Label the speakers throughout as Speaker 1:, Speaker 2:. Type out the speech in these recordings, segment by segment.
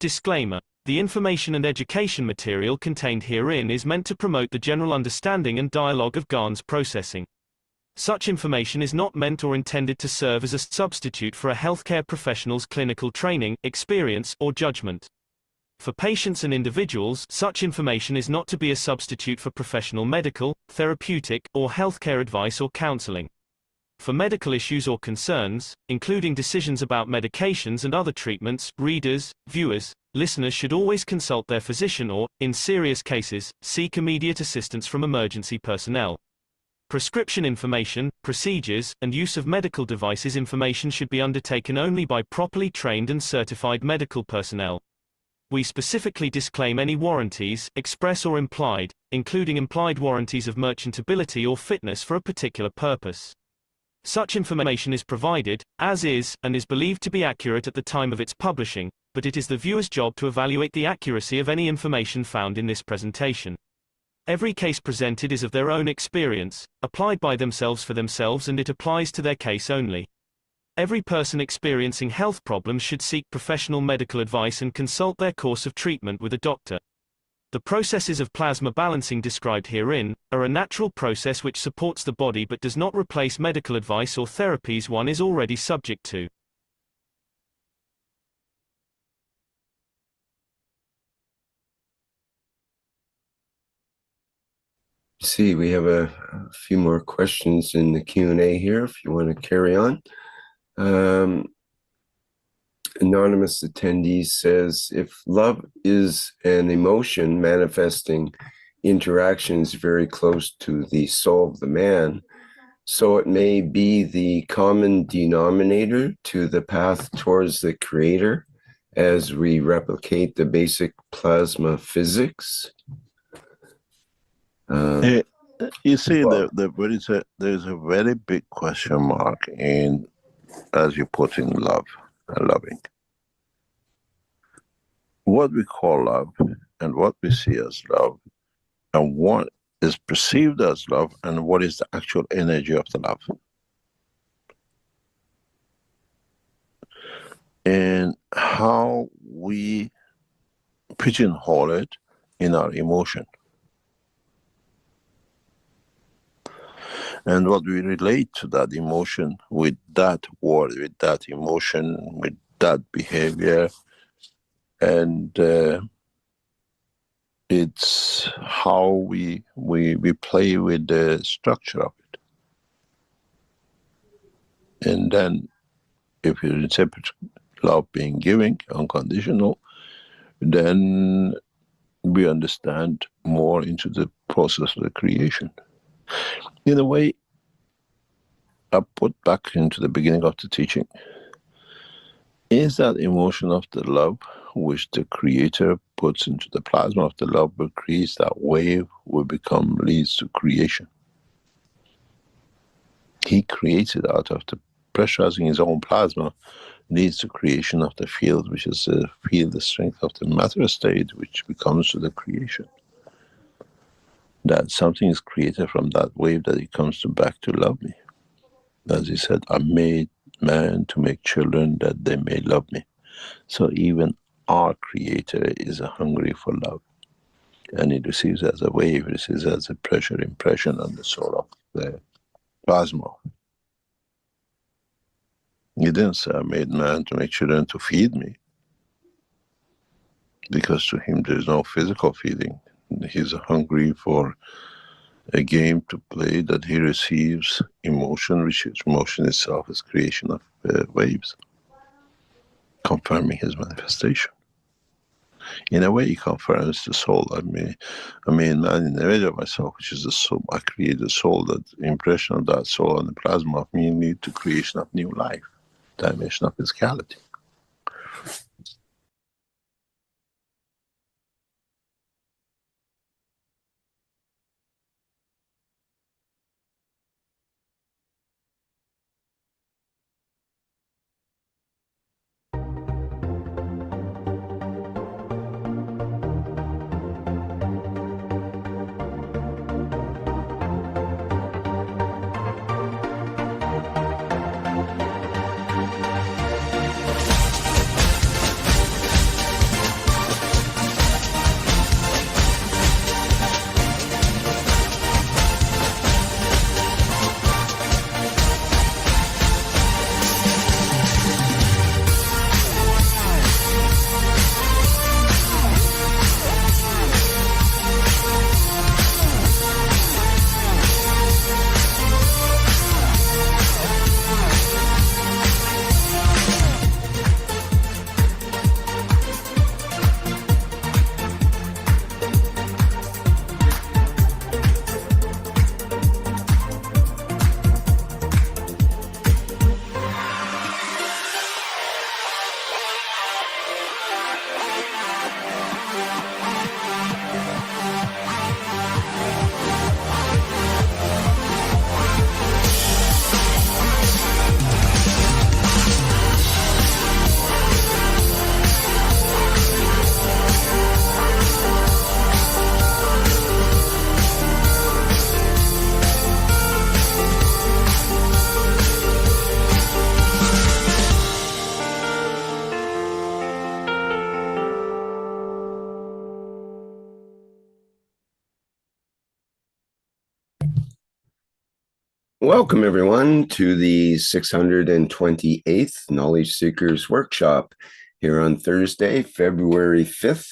Speaker 1: Disclaimer: the information and education material contained herein is meant to promote the general understanding and dialogue of GAN's processing. Such information is not meant or intended to serve as a substitute for a healthcare professional's clinical training, experience, or judgment. For patients and individuals, such information is not to be a substitute for professional medical, therapeutic, or healthcare advice or counseling. For medical issues or concerns, including decisions about medications and other treatments, readers, viewers, listeners should always consult their physician or, in serious cases, seek immediate assistance from emergency personnel. Prescription information, procedures, and use of medical devices information should be undertaken only by properly trained and certified medical personnel. We specifically disclaim any warranties, express or implied, including implied warranties of merchantability or fitness for a particular purpose. Such information is provided, as is, and is believed to be accurate at the time of its publishing, but it is the viewer's job to evaluate the accuracy of any information found in this presentation. Every case presented is of their own experience, applied by themselves for themselves, and it applies to their case only. Every person experiencing health problems should seek professional medical advice and consult their course of treatment with a doctor. The processes of plasma balancing described herein are a natural process which supports the body but does not replace medical advice or therapies one is already subject to.
Speaker 2: See, we have a few more questions in the Q&A here if you want to carry on. Anonymous attendee says, if love is an emotion manifesting interactions very close to the soul of the man, so it may be the common denominator to the path towards the creator as we replicate the basic plasma physics.
Speaker 3: You see, there's a very big question mark in, as you put in, love and loving. What we call love and what we see as love and what is perceived as love and what is the actual energy of the love. And how we pigeonhole it in our emotion. And what we relate to that emotion with that word, with that emotion, with that behavior. And it's how we play with the structure of it. And then if you interpret love being giving, unconditional, then we understand more into the process of the creation. In a way, I put back into the beginning of the teaching, is that emotion of the love which the creator puts into the plasma of the love will create that wave will become leads to creation. He creates it out of the pressurizing his own plasma leads to creation of the field, which is the field, the strength of the matter state, which becomes to the creation. That something is created from that wave that it comes to back to love me. As he said, I made man to make children that they may love me. So even our creator is hungry for love. And it receives as a wave, it receives as a pressure impression on the soul of the plasma. He didn't say, I made man to make children to feed me. Because to him there is no physical feeding. He's hungry for a game to play that he receives emotion, which is emotion itself is creation of waves, confirming his manifestation. In a way, he confirms the soul. I mean, man in the image of myself, which is the soul. I create the soul. That impression of that soul on the plasma of me lead to creation of new life, dimension of physicality.
Speaker 2: Welcome, everyone, to the 628th Knowledge Seekers Workshop here on Thursday, February 5th,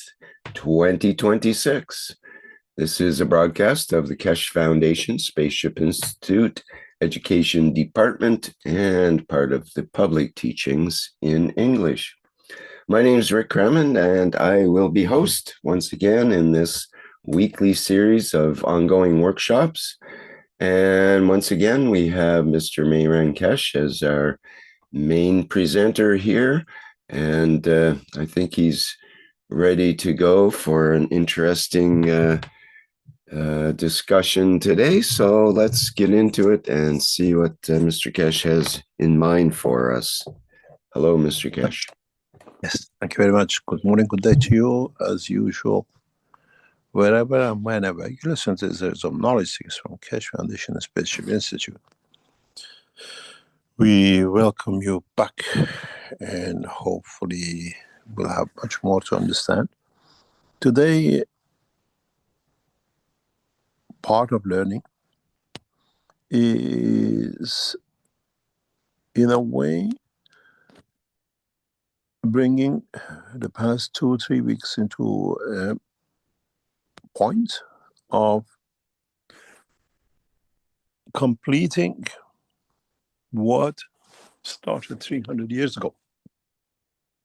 Speaker 2: 2026. This is a broadcast of the Keshe Foundation, Spaceship Institute, Education Department, and part of the public teachings in English. My name is Rick Kremen, and I will be host once again in this weekly series of ongoing workshops. And once again, we have Mr. Mehran Keshe as our main presenter here. And I think he's ready to go for an interesting discussion today. So let's get into it and see what Mr. Keshe has in mind for us. Hello, Mr. Keshe.
Speaker 3: Yes, thank you very much. Good morning, good day to you, as usual. Wherever and whenever you listen to some knowledge seekers from Keshe Foundation and Spaceship Institute, we welcome you back, and hopefully we'll have much more to understand. Today, part of learning is, in a way, bringing the past 2 or 3 weeks into a point of completing what started 300 years ago,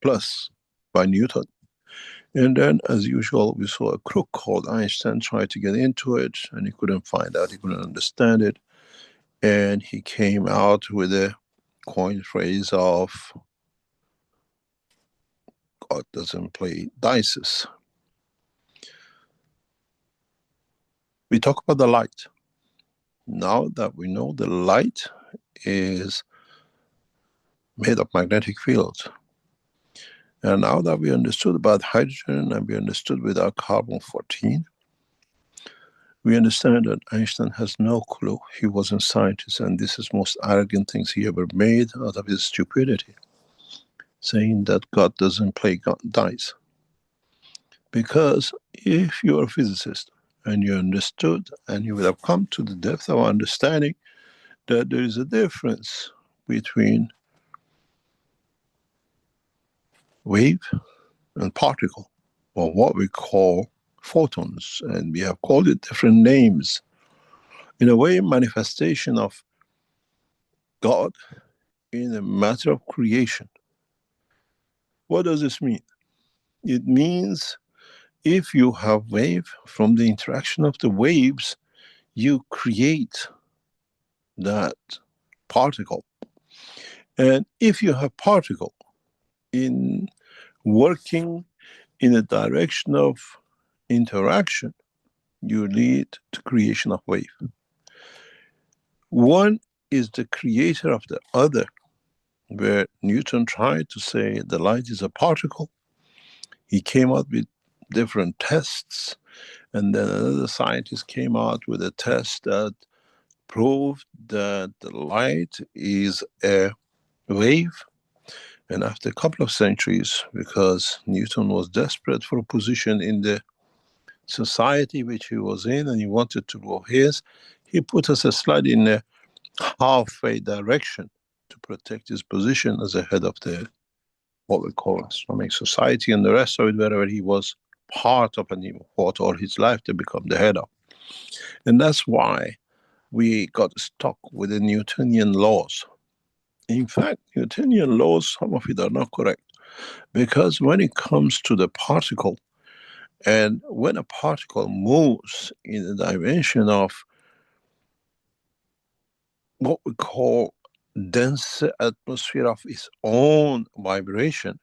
Speaker 3: plus by Newton. And then, as usual, we saw a crook called Einstein try to get into it, and he couldn't find out, he couldn't understand it. And he came out with a coin phrase of God doesn't play dice. We talk about the light. Now that we know the light is made of magnetic fields, and now that we understood about hydrogen and we understood without carbon-14, we understand that Einstein has no clue. He wasn't a scientist, and this is most arrogant things he ever made out of his stupidity, saying that God doesn't play dice. Because if you're a physicist and you understood, and you would have come to the depth of understanding that there is a difference between wave and particle, or what we call photons, and we have called it different names. In a way, manifestation of God in a matter of creation. What does this mean? It means if you have wave, from the interaction of the waves, you create that particle. And if you have particle in working in a direction of interaction, you lead to creation of wave. One is the creator of the other, where Newton tried to say the light is a particle. He came out with different tests, and then another scientist came out with a test that proved that the light is a wave. And after a couple of centuries, because Newton was desperate for a position in the society which he was in, and he wanted to go his, he put us a slide in a halfway direction to protect his position as a head of the, what we call Islamic society, and the rest of it, wherever he was part of, and he fought all his life to become the head of. And that's why we got stuck with the Newtonian laws. In fact, Newtonian laws, some of it are not correct, because when it comes to the particle, and when a particle moves in the dimension of what we call dense atmosphere of its own vibration,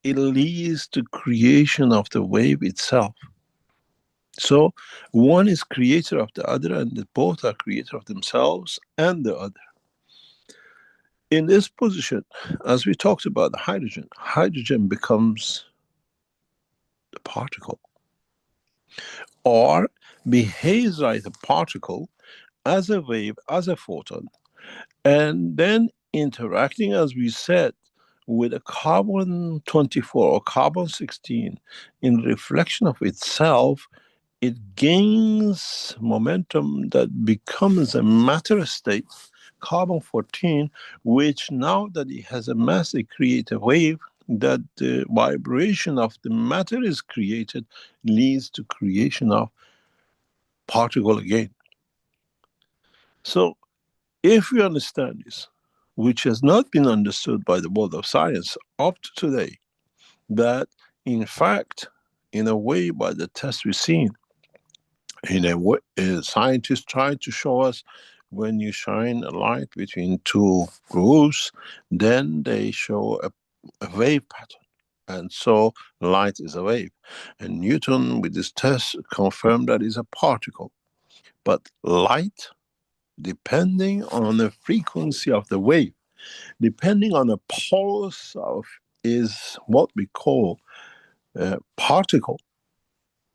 Speaker 3: it leads to creation of the wave itself. So one is creator of the other, and both are creator of themselves and the other. In this position, as we talked about hydrogen becomes the particle, or behaves like a particle, as a wave, as a photon, and then interacting, as we said, with a carbon-24 or carbon-16 in reflection of itself, it gains momentum that becomes a matter state, carbon-14, which now that it has a mass, it creates a wave that the vibration of the matter is created, leads to creation of particle again. So if we understand this, which has not been understood by the world of science up to today, that in fact, in a way, by the tests we've seen, in a way, scientists try to show us when you shine a light between two groups, then they show a wave pattern. And so light is a wave. And Newton, with this test, confirmed that it's a particle. But light, depending on the frequency of the wave, depending on the pulse of, is what we call a particle.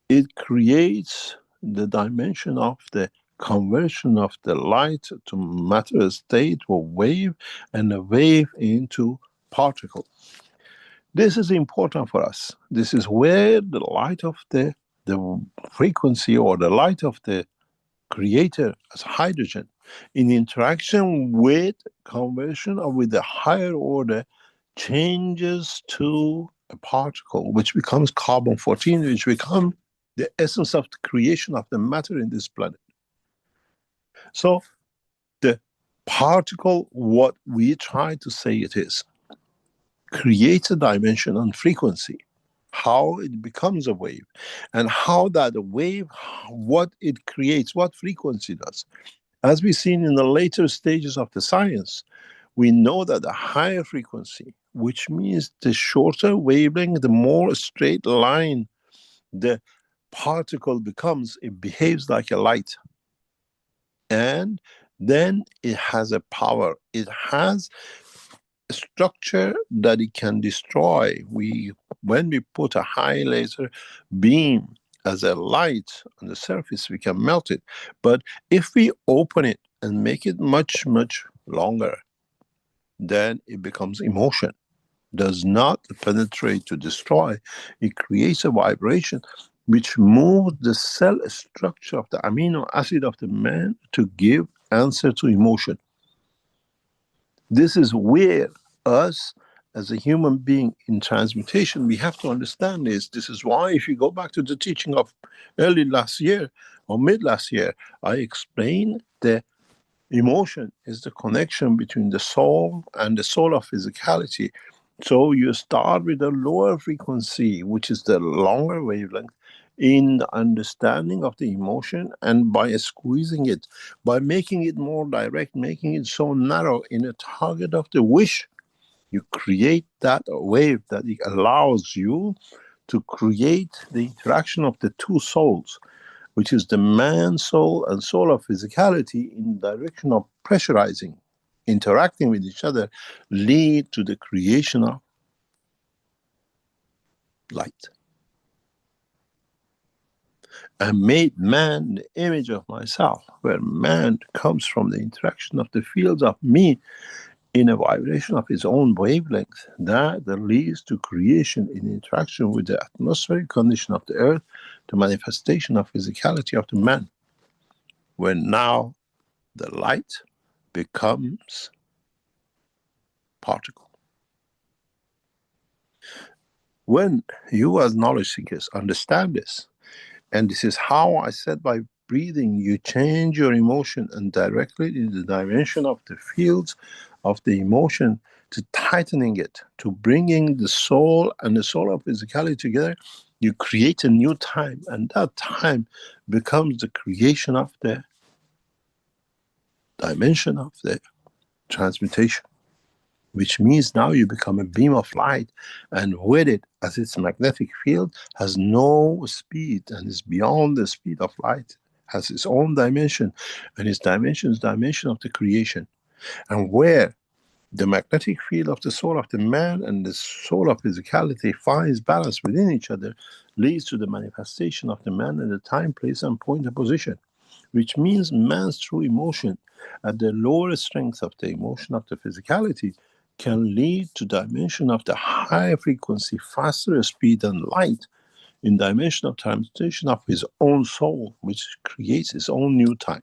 Speaker 3: It creates the dimension of the conversion of the light to matter state or wave, and a wave into particle. This is important for us. This is where the light of the frequency, or the light of the creator as hydrogen, in interaction with conversion or with the higher order, changes to a particle which becomes carbon-14, which becomes the essence of the creation of the matter in this planet. So the particle, what we try to say it is, creates a dimension on frequency, how it becomes a wave, and how that wave, what it creates, what frequency does. As we've seen in the later stages of the science, we know that the higher frequency, which means the shorter wavelength, the more straight line the particle becomes, it behaves like a light. And then it has a power. It has a structure that it can destroy. When we put a high laser beam as a light on the surface, we can melt it. But if we open it and make it much, much longer, then it becomes emotion. Does not penetrate to destroy. It creates a vibration which moves the cell structure of the amino acid of the man to give answer to emotion. This is where us as a human being in transmutation, we have to understand this. This is why, if you go back to the teaching of early last year or mid last year, I explained the emotion is the connection between the soul and the soul of physicality. So you start with a lower frequency, which is the longer wavelength, in the understanding of the emotion, and by squeezing it, by making it more direct, making it so narrow in a target of the wish, you create that wave that it allows you to create the interaction of the two souls, which is the man soul and soul of physicality, in the direction of pressurizing, interacting with each other, lead to the creation of light. I made man the image of myself, where man comes from the interaction of the fields of me in a vibration of his own wavelength, that leads to creation in interaction with the atmospheric condition of the earth, the manifestation of physicality of the man, where now the light becomes particle. When you as knowledge seekers understand this, and this is how I said, by breathing, you change your emotion and directly in the dimension of the fields of the emotion, to tightening it, to bringing the soul and the soul of physicality together, you create a new time, and that time becomes the creation of the dimension of the transmutation, which means now you become a beam of light, and with it, as its magnetic field has no speed and is beyond the speed of light, has its own dimension, and its dimension is dimension of the creation. And where the magnetic field of the soul of the man and the soul of physicality finds balance within each other, leads to the manifestation of the man in the time, place, and point and position, which means man's true emotion at the lower strength of the emotion of the physicality can lead to dimension of the higher frequency, faster speed and light, in dimension of transmutation of his own soul, which creates his own new time.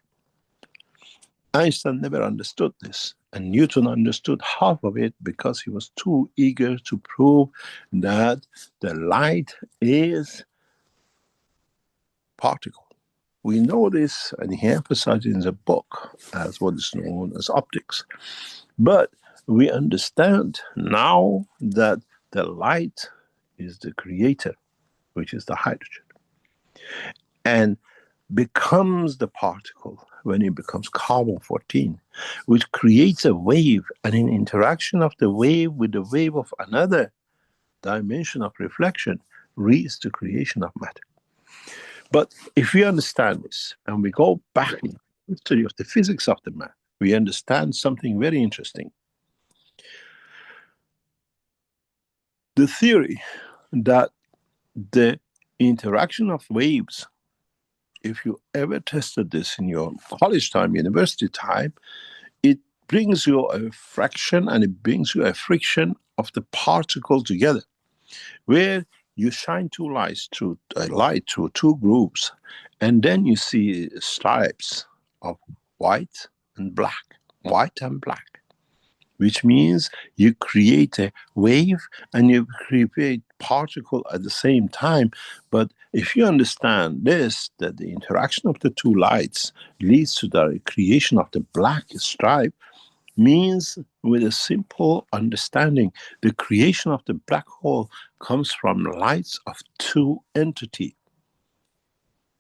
Speaker 3: Einstein never understood this, and Newton understood half of it because he was too eager to prove that the light is particle. We know this, and he emphasized it in the book as what is known as optics. But we understand now that the light is the creator, which is the hydrogen, and becomes the particle when it becomes carbon-14, which creates a wave, and in interaction of the wave with the wave of another dimension of reflection leads to creation of matter. But if we understand this, and we go back in the history of the physics of the man, we understand something very interesting. The theory that the interaction of waves, if you ever tested this in your college time, university time, it brings you a fraction and it brings you a friction of the particle together, where you shine two lights through a light through two groups, and then you see stripes of white and black, which means you create a wave and you create particle at the same time. But if you understand this, that the interaction of the two lights leads to the creation of the black stripe, means with a simple understanding, the creation of the black hole comes from lights of two entities.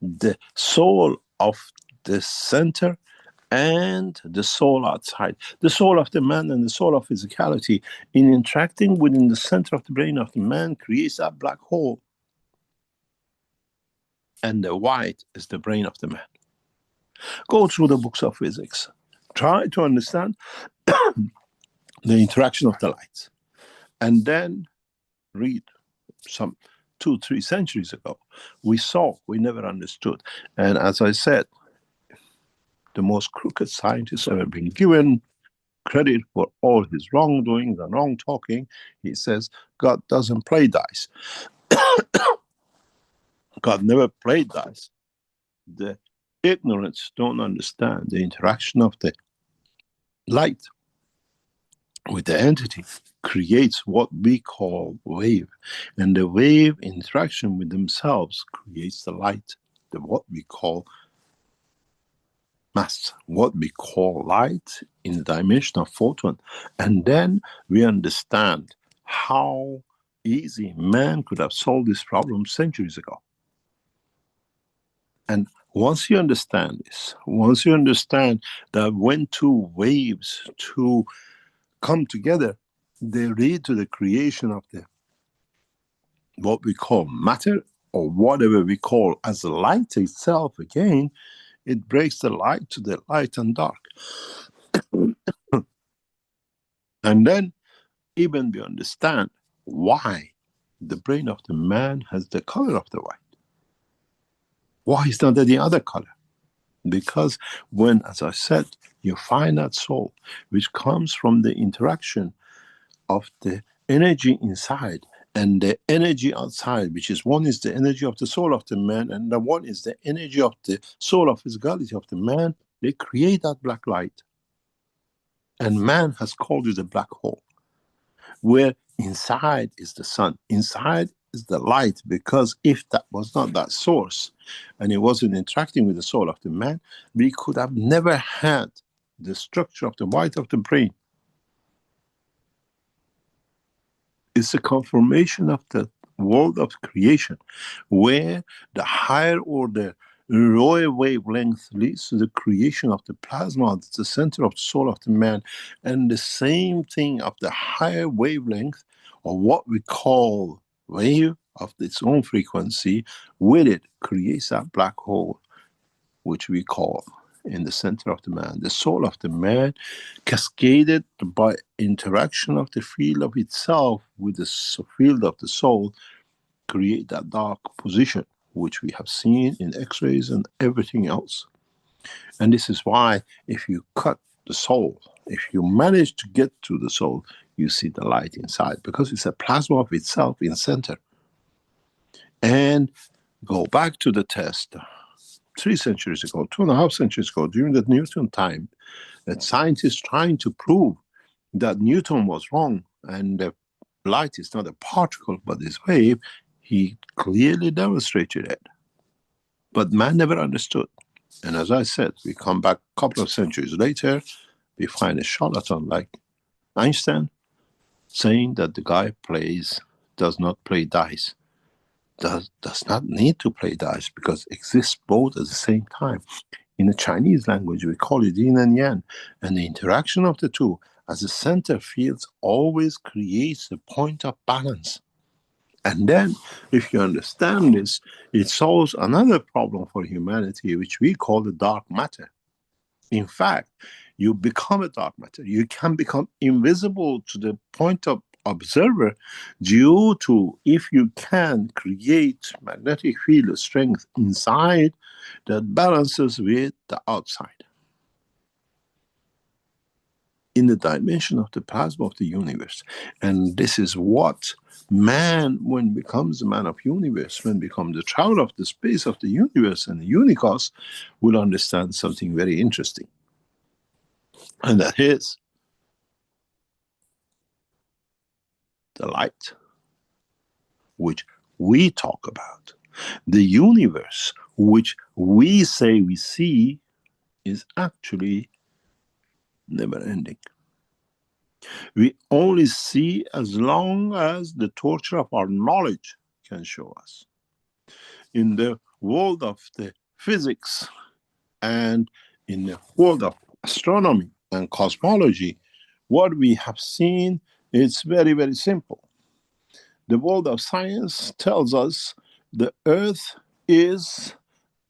Speaker 3: The soul of the center and the soul outside. The soul of the man and the soul of physicality, in interacting within the center of the brain of the man, creates that black hole. And the white is the brain of the man. Go through the books of physics. Try to understand the interaction of the lights. And then read some 2-3 centuries ago. We never understood. And as I said, the most crooked scientist ever been given credit for all his wrongdoings and wrong talking. He says God doesn't play dice. God never played dice. The ignorance don't understand the interaction of the light with the entity creates what we call wave, and the wave interaction with themselves creates the light, what we call mass, what we call light in the dimension of photon. And then we understand how easy man could have solved this problem centuries ago. And once you understand this, once you understand that when two waves come together, they lead to the creation of the what we call matter, or whatever we call as light itself. Again, it breaks the light to the light and dark. And then even we understand why the brain of the man has the color of the white. Why is not any other color? Because when, as I said, you find that soul, which comes from the interaction of the energy inside and the energy outside, which is one is the energy of the soul of the man, and the one is the energy of the soul of physicality of the man, they create that black light. And man has called it a black hole, where inside is the sun, inside is the light, because if that was not that source and it wasn't interacting with the soul of the man, we could have never had the structure of the white of the brain. It's a confirmation of the world of creation, where the higher order lower wavelength leads to the creation of the plasma, that's the center of the soul of the man, and the same thing of the higher wavelength, or what we call wave of its own frequency, with it creates that black hole, which we call in the center of the man. The soul of the man, cascaded by interaction of the field of itself with the field of the soul, create that dark position, which we have seen in X-rays and everything else. And this is why if you cut the soul, if you manage to get to the soul, you see the light inside, because it's a plasma of itself in center. And go back to the test 3 centuries ago, 2.5 centuries ago, during the Newton time, that scientists trying to prove that Newton was wrong and the light is not a particle but is wave, he clearly demonstrated it. But man never understood. And as I said, we come back a couple of centuries later, we find a charlatan like Einstein saying that the guy does not play dice. Does not need to play dice because exists both at the same time. In the Chinese language, we call it yin and yang, and the interaction of the two as the center fields always creates the point of balance. And then, if you understand this, it solves another problem for humanity, which we call the dark matter. In fact, you become a dark matter. You can become invisible to the point of observer due to if you can create magnetic field strength inside that balances with the outside. In the dimension of the plasma of the universe. And this is what man, when becomes a man of universe, when becomes the traveler of the space of the universe and the unicos, will understand something very interesting. And that is the light, which we talk about. The universe, which we say we see, is actually never ending. We only see as long as the torture of our knowledge can show us. In the world of the physics and in the world of astronomy and cosmology, what we have seen is very, very simple. The world of science tells us the Earth is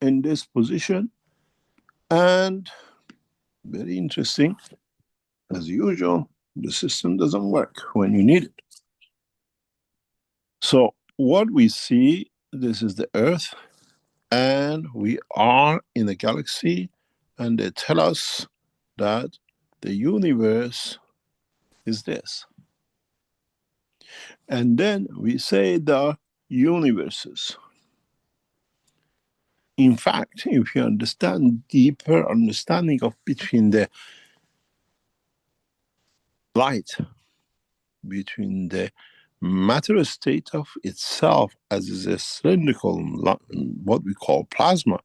Speaker 3: in this position, and very interesting, as usual, the system doesn't work when you need it. So what we see, this is the Earth, and we are in a galaxy, and they tell us that the universe is this. And then we say there are universes. In fact, if you understand deeper understanding of between the light, between the matter state of itself as is a cylindrical, what we call plasma,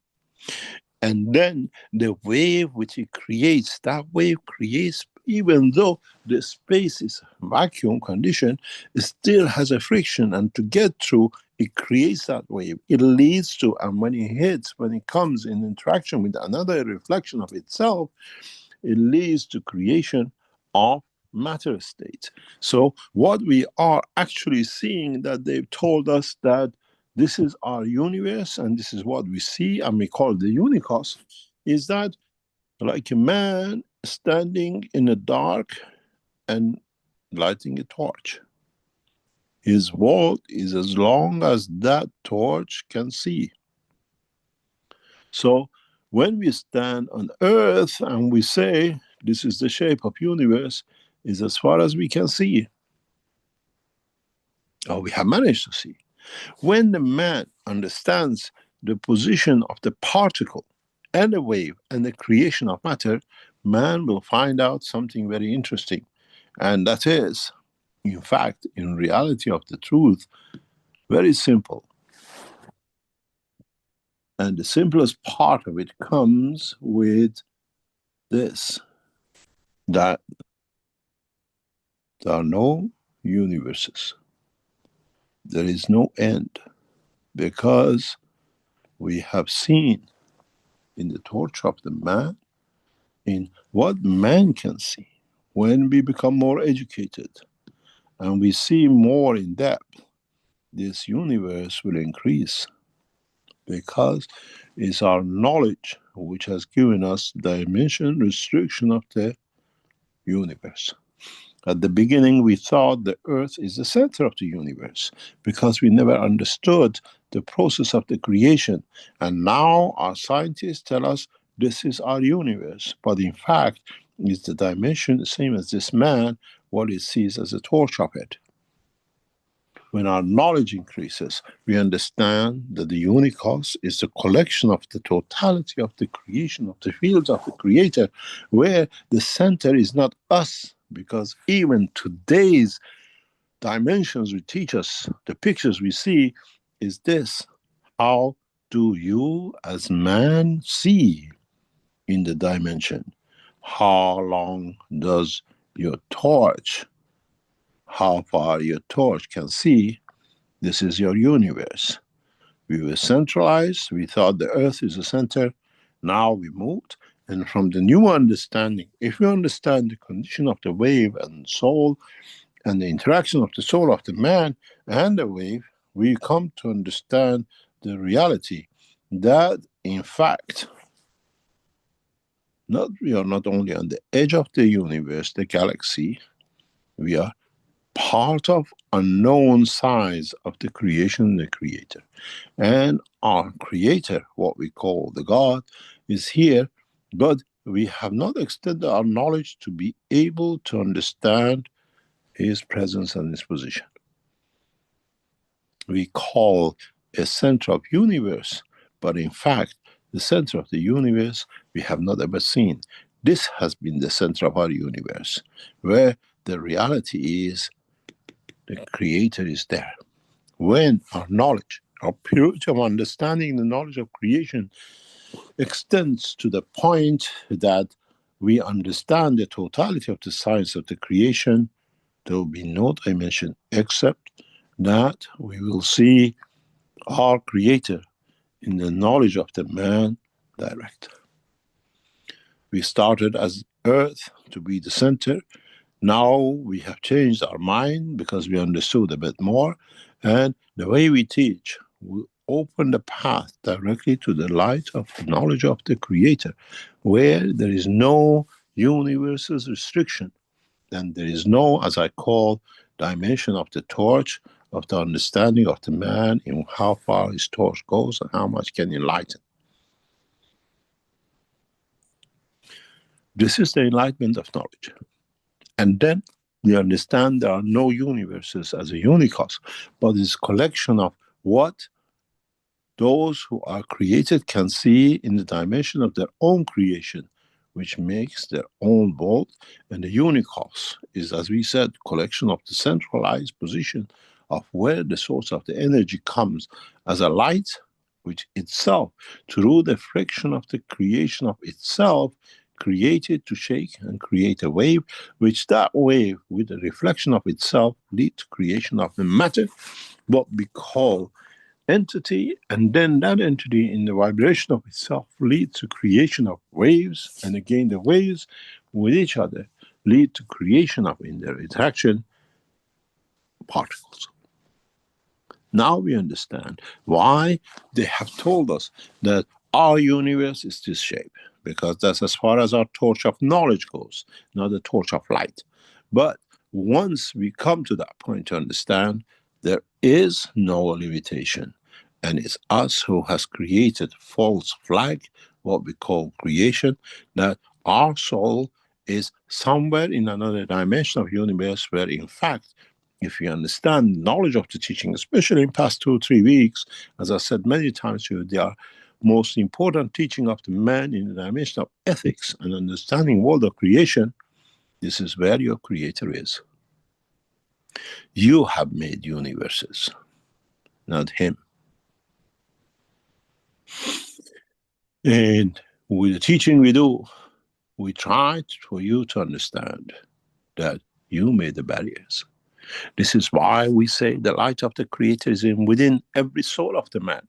Speaker 3: and then the wave which it creates, that wave creates, even though the space is vacuum condition, it still has a friction, and to get through, it creates that wave. It leads to, and when it hits, when it comes in interaction with another reflection of itself, it leads to creation of matter state. So what we are actually seeing, that they've told us that this is our universe and this is what we see and we call the unicos, is that like a man standing in the dark and lighting a torch. His world is as long as that torch can see. So when we stand on Earth and we say, this is the shape of universe, is as far as we can see, or we have managed to see. When the man understands the position of the particle and the wave and the creation of matter, man will find out something very interesting. And that is, in fact, in reality of the truth, very simple. And the simplest part of it comes with this, that there are no universes. There is no end, because we have seen in the torch of the man, in what man can see, when we become more educated and we see more in depth, this universe will increase, because it's our knowledge which has given us dimension restriction of the universe. At the beginning, we thought the Earth is the center of the universe because we never understood the process of the creation. And now our scientists tell us this is our universe. But in fact, it's the dimension the same as this man, what he sees as a torch of it. when our knowledge increases, we understand that the unicos is the collection of the totality of the creation, of the fields of the Creator, where the center is not us, because even today's dimensions we teach us, the pictures we see, is this: how do you as man see in the dimension? How long does your torch, how far your torch can see? This is your universe. We were centralized, we thought the earth is the center. Now we moved, and from the new understanding, if we understand the condition of the wave and soul, and the interaction of the soul of the man and the wave, we come to understand the reality that, in fact, we are not only on the edge of the universe, the galaxy, we are part of unknown size of the creation, the Creator. And our Creator, what we call the God, is here, but we have not extended our knowledge to be able to understand His presence and His position. We call a center of universe, but in fact, the center of the universe we have not ever seen. This has been the center of our universe, where the reality is the Creator is there. When our knowledge, our purity of understanding the knowledge of creation extends to the point that we understand the totality of the science of the creation, there will be no dimension except that we will see our Creator in the knowledge of the man direct. We started as Earth to be the center. Now we have changed our mind because we understood a bit more, and the way we teach will open the path directly to the light of the knowledge of the Creator, where there is no universe's restriction, and there is no, as I call, dimension of the torch, of the understanding of the man in how far his torch goes and how much can enlighten. This is the enlightenment of knowledge. And then we understand there are no universes as a unicos, but it's a collection of what those who are created can see in the dimension of their own creation, which makes their own world. And the unicos is, as we said, collection of the centralized position of where the source of the energy comes as a light, which itself, through the friction of the creation of itself, created to shake and create a wave, which that wave, with the reflection of itself, lead to creation of the matter, what we call entity, and then that entity in the vibration of itself leads to creation of waves, and again the waves with each other lead to creation of, in their interaction, particles. Now we understand why they have told us that our universe is this shape, because that's as far as our torch of knowledge goes, not the torch of light. But once we come to that point to understand, there is no limitation, and it's us who has created false flag, what we call creation, that our soul is somewhere in another dimension of universe, where in fact, if you understand knowledge of the teaching, especially in past 2 or 3 weeks, as I said many times to you, they are most important teaching of the man in the dimension of ethics and understanding world of creation. This is where your Creator is. You have made universes, not him. And with the teaching we do, we try for you to understand that you made the barriers. This is why we say the light of the Creator is within every soul of the man,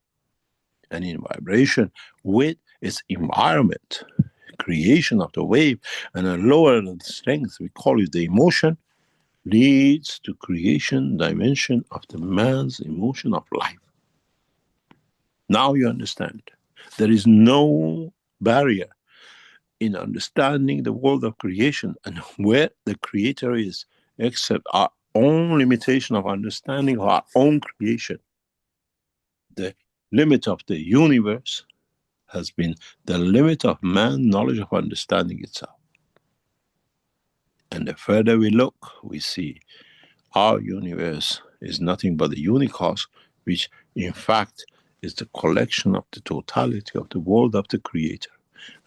Speaker 3: and in vibration with its environment, creation of the wave, and a lower strength, we call it the emotion, leads to creation dimension of the man's emotion of life. Now you understand. There is no barrier in understanding the world of creation and where the Creator is, except our own limitation of understanding of our own creation. The limit of the universe has been the limit of man's knowledge of understanding itself. And the further we look, we see our universe is nothing but the unicos, which in fact is the collection of the totality of the world of the Creator.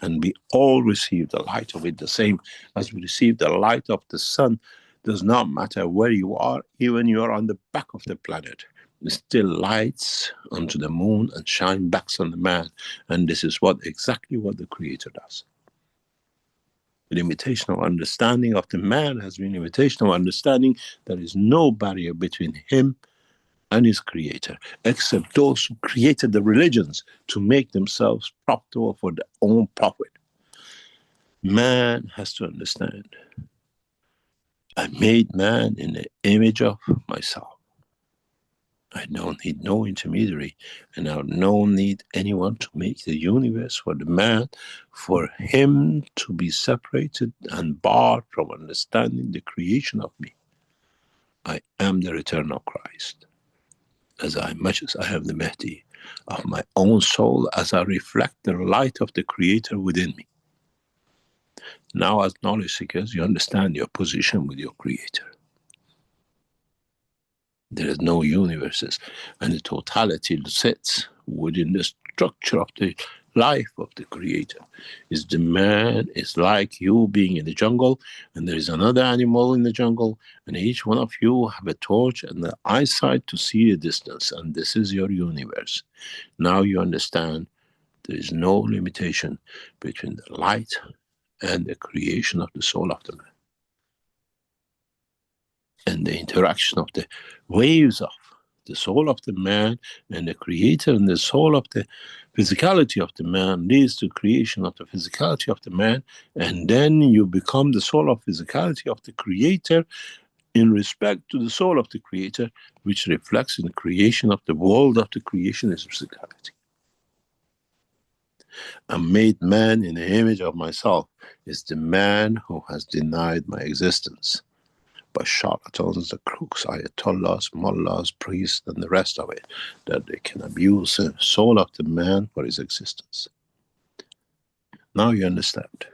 Speaker 3: And we all receive the light of it, the same as we receive the light of the sun. Does not matter where you are, even you are on the back of the planet. It still lights onto the moon and shine back on the man. And this is exactly what the Creator does. The limitation of understanding of the man has been limitation of understanding. There is no barrier between him and his Creator, except those who created the religions to make themselves profitable for their own profit. Man has to understand, I made man in the image of myself. I don't need no intermediary, and I don't need anyone to make the universe for the man, for him to be separated and barred from understanding the creation of me. I am the return of Christ. As much as I am the Mahdi of my own soul, as I reflect the light of the Creator within me. Now, as knowledge seekers, you understand your position with your Creator. There is no universes, and the totality sits within the structure of the life of the Creator. Is the man is like you being in the jungle, and there is another animal in the jungle, and each one of you have a torch and the eyesight to see a distance, and this is your universe. Now you understand there is no limitation between the light and the creation of the soul of the man. And the interaction of the waves of the soul of the man and the Creator and the soul of the physicality of the man leads to creation of the physicality of the man, and then you become the soul of physicality of the Creator in respect to the soul of the Creator, which reflects in the creation of the world of the creation is physicality. I made man in the image of myself is the man who has denied my existence. By charlatans, the crooks, ayatollahs, mullahs, priests, and the rest of it, that they can abuse the soul of the man for his existence. Now you understand.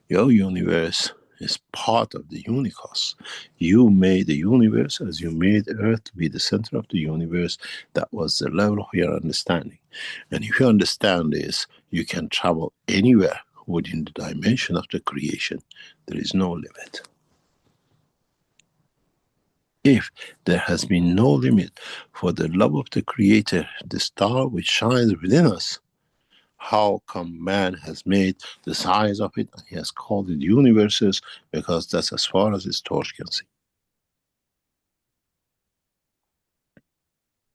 Speaker 3: Your universe is part of the unicos. You made the universe as you made Earth to be the center of the universe. That was the level of your understanding. And if you understand this, you can travel anywhere within the dimension of the creation. There is no limit. If there has been no limit for the love of the Creator, the star which shines within us, how come man has made the size of it and he has called it universes, because that's as far as his torch can see.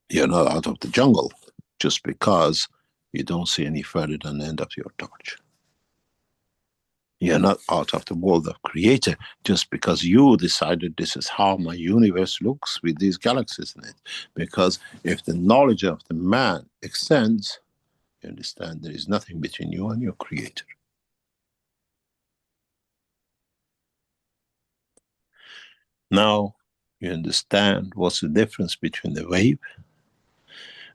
Speaker 3: You're not out of the jungle just because you don't see any further than the end of your torch. You're not out of the world of Creator just because you decided this is how my universe looks with these galaxies in it. Because if the knowledge of the man extends, you understand there is nothing between you and your Creator. Now you understand what's the difference between the wave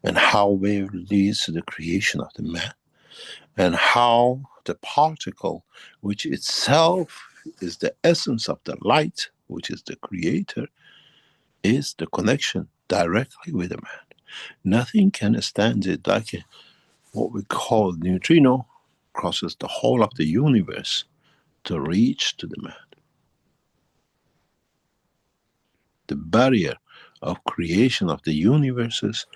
Speaker 3: and how wave leads to the creation of the man, and how the particle, which itself is the essence of the light, which is the Creator, is the connection directly with the man. Nothing can stand it like what we call neutrino crosses the whole of the universe to reach to the man. The barrier of creation of the universes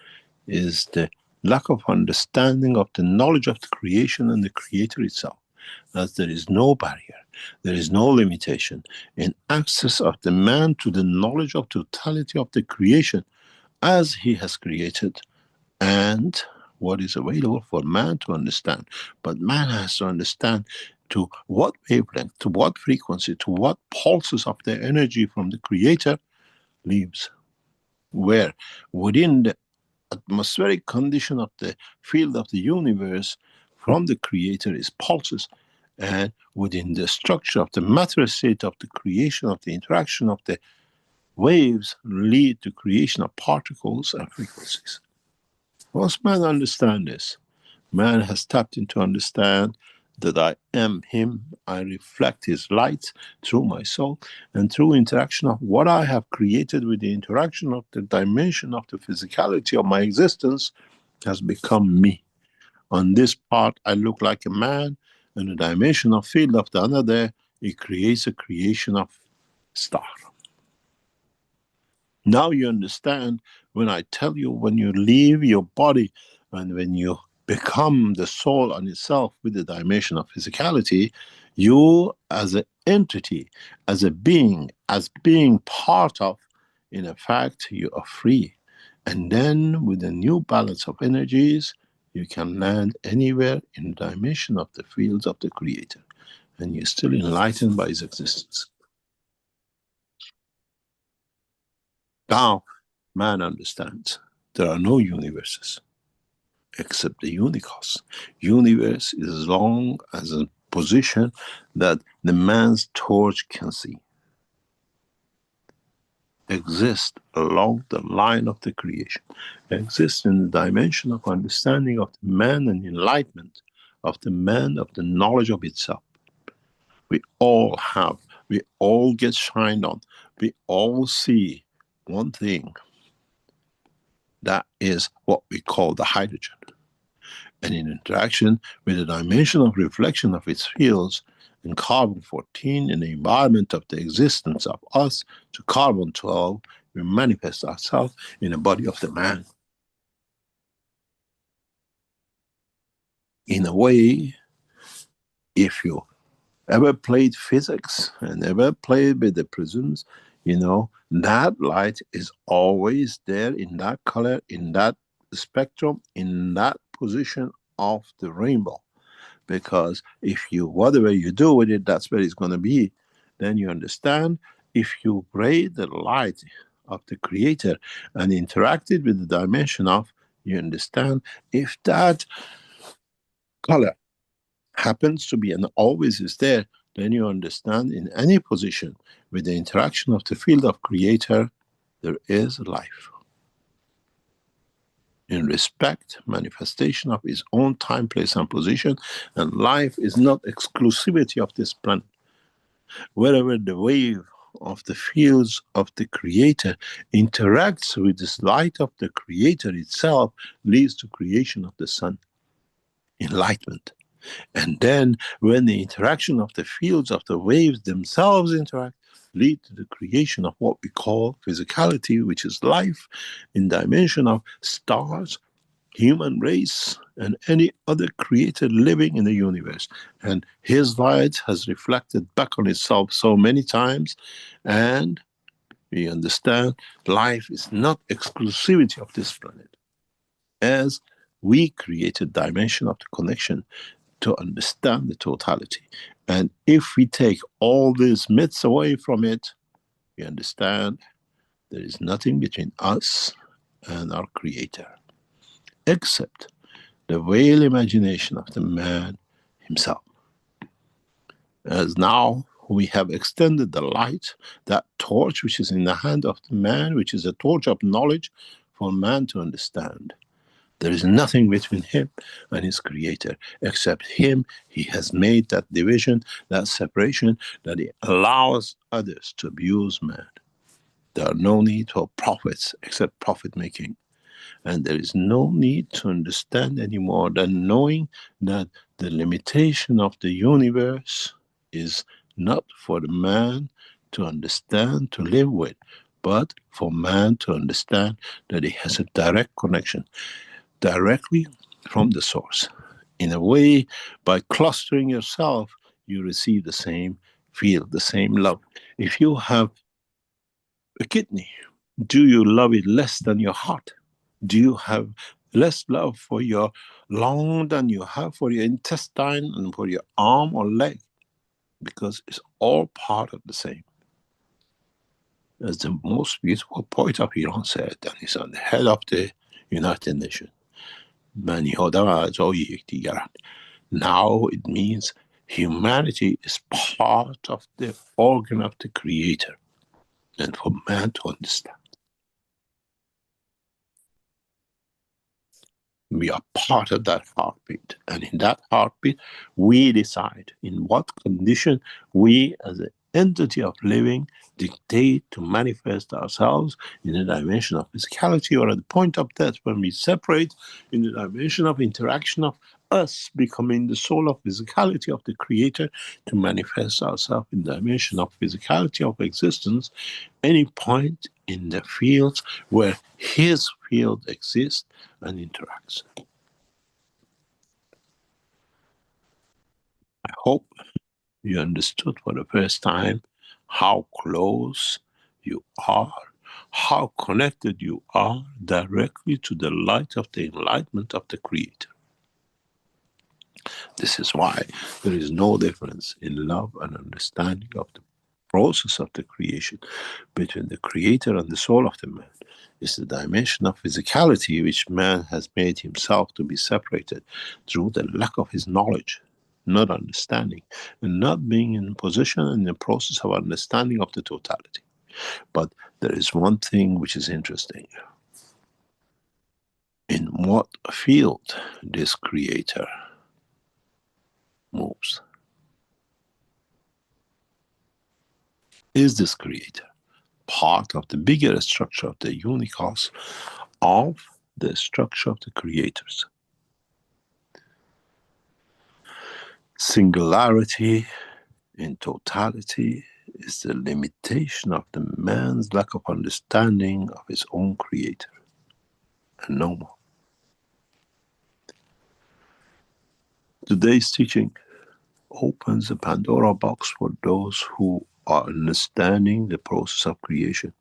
Speaker 3: is the lack of understanding of the knowledge of the creation and the Creator itself. As there is no barrier, there is no limitation in access of the man to the knowledge of totality of the creation as he has created and what is available for man to understand. But man has to understand to what wavelength, to what frequency, to what pulses of the energy from the Creator lives. Where within the atmospheric condition of the field of the universe from the Creator is pulses, and within the structure of the matter state of the creation of the interaction of the waves lead to creation of particles and frequencies. Once man understands this, man has tapped into understand that I am him. I reflect his light through my soul and through interaction of what I have created with the interaction of the dimension of the physicality of my existence has become me. On this part, I look like a man, and the dimension of field of the another, it creates a creation of star. Now you understand when I tell you, when you leave your body and when you become the soul on itself with the dimension of physicality, you as an entity, as a being, as being part of, in effect, you are free. And then with a new balance of energies, you can land anywhere in the dimension of the fields of the Creator. And you're still enlightened by His existence. Now, man understands there are no universes except the unicos. Universe is as long as a position that the man's torch can see. Exist along the line of the creation. Exist in the dimension of understanding of the man and enlightenment of the man, of the knowledge of itself. We all have, we all get shined on. We all see one thing. That is what we call the hydrogen. And in interaction with the dimension of reflection of its fields in carbon-14 in the environment of the existence of us to carbon-12, we manifest ourselves in the body of the man. In a way, if you ever played physics and ever played with the prisms, you know, that light is always there in that color, in that spectrum, in that position of the rainbow. Because if you, whatever you do with it, that's where it's going to be. Then you understand, if you braid the light of the Creator and interacted with the dimension of, you understand, if that color happens to be and always is there, then you understand in any position with the interaction of the field of Creator, there is life. In respect, manifestation of his own time, place, and position, and life is not exclusivity of this planet. Wherever the wave of the fields of the Creator interacts with this light of the Creator itself, leads to creation of the sun, enlightenment. And then when the interaction of the fields of the waves themselves interact, lead to the creation of what we call physicality, which is life in dimension of stars, human race, and any other created living in the universe. And his light has reflected back on itself so many times, and we understand life is not exclusivity of this planet. As we created dimension of the connection to understand the totality. And if we take all these myths away from it, we understand there is nothing between us and our Creator, except the veiled imagination of the man himself. As now we have extended the light, that torch which is in the hand of the man, which is a torch of knowledge for man to understand. There is nothing between him and his Creator, except him. He has made that division, that separation, that he allows others to abuse man. There are no need for prophets except profit making. And there is no need to understand any more than knowing that the limitation of the universe is not for the man to understand, to live with, but for man to understand that he has a direct connection directly from the source. In a way, by clustering yourself, you receive the same feel, the same love. If you have a kidney, do you love it less than your heart? Do you have less love for your lung than you have for your intestine and for your arm or leg? Because it's all part of the same. As the most beautiful poet of Iran said, and he's on the head of the United Nations, now it means humanity is part of the organ of the Creator, and for man to understand. We are part of that heartbeat. And in that heartbeat, we decide in what condition we, as an entity of living, dictate to manifest ourselves in the dimension of physicality, or at the point of death when we separate in the dimension of interaction of us becoming the soul of physicality of the Creator to manifest ourselves in the dimension of physicality of existence, any point in the fields where His field exists and interacts. I hope you understood for the first time how close you are, how connected you are directly to the light of the enlightenment of the Creator. This is why there is no difference in love and understanding of the process of the creation between the Creator and the soul of the man. It's the dimension of physicality which man has made himself to be separated through the lack of his knowledge, not understanding, and not being in position and in the process of understanding of the totality. But there is one thing which is interesting. In what field this Creator moves? Is this Creator part of the bigger structure of the unicos, of the structure of the creators? Singularity in totality is the limitation of the man's lack of understanding of his own Creator, and no more. Today's teaching opens a Pandora box for those who are understanding the process of creation,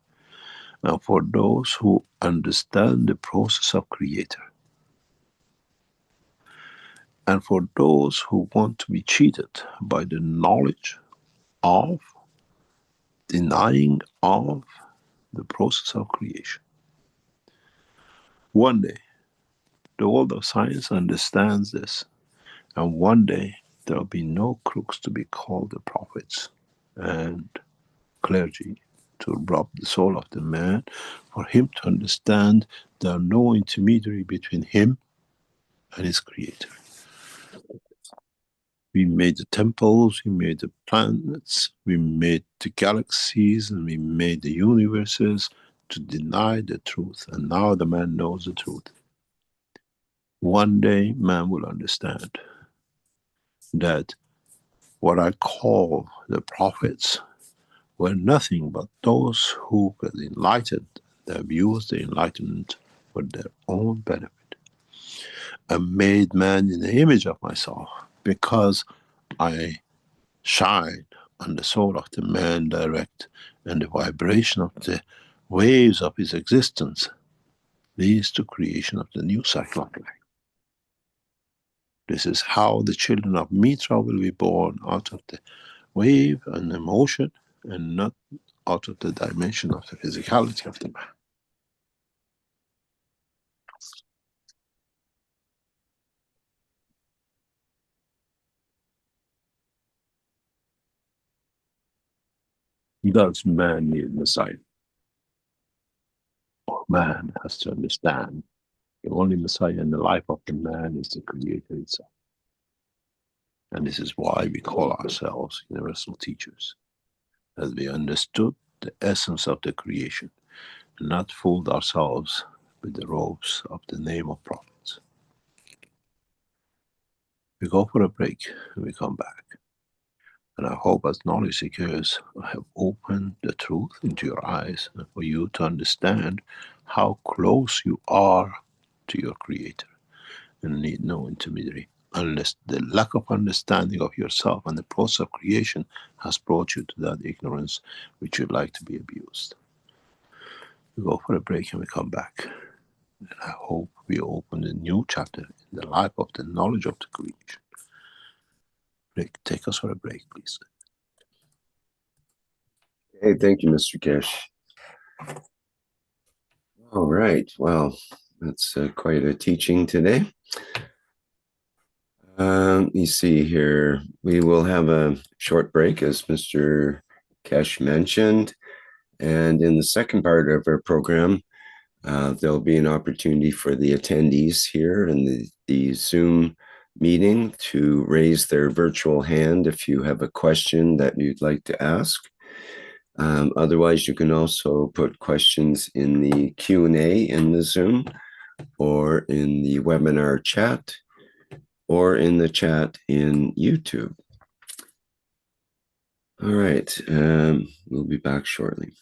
Speaker 3: and for those who understand the process of Creator, and for those who want to be cheated by the knowledge of denying of the process of creation. One day, the world of science understands this, and one day there will be no crooks to be called the prophets and clergy to rob the soul of the man, for him to understand there are no intermediary between him and his Creator. We made the temples, we made the planets, we made the galaxies, and we made the universes to deny the truth, and now the man knows the truth. One day man will understand that what I call the prophets were nothing but those who got enlightened, they have used the enlightenment for their own benefit. I made man in the image of myself because I shine on the soul of the man direct, and the vibration of the waves of his existence leads to creation of the new cycle of life. This is how the children of Mitra will be born, out of the wave and emotion, and not out of the dimension of the physicality of the man. Does man need Messiah? Or man has to understand the only Messiah in the life of the man is the Creator itself. And this is why we call ourselves universal teachers, as we understood the essence of the creation, and not fooled ourselves with the robes of the name of prophets. We go for a break and we come back. And I hope as knowledge seekers, I have opened the truth into your eyes, and for you to understand how close you are to your Creator and need no intermediary, unless the lack of understanding of yourself and the process of creation has brought you to that ignorance which you'd like to be abused. We go for a break and we come back. And I hope we open a new chapter in the life of the knowledge of the creation. Rick, take us for a break, please.
Speaker 2: Hey, thank you, Mr. Keshe. All right, well, that's quite a teaching today. Let me see here. We will have a short break, as Mr. Keshe mentioned. And in the second part of our program, There'll be an opportunity for the attendees here in the Zoom meeting to raise their virtual hand if you have a question that you'd like to ask. Otherwise, you can also put questions in the Q&A in the Zoom, or in the webinar chat, or in the chat in YouTube. All right, we'll be back shortly.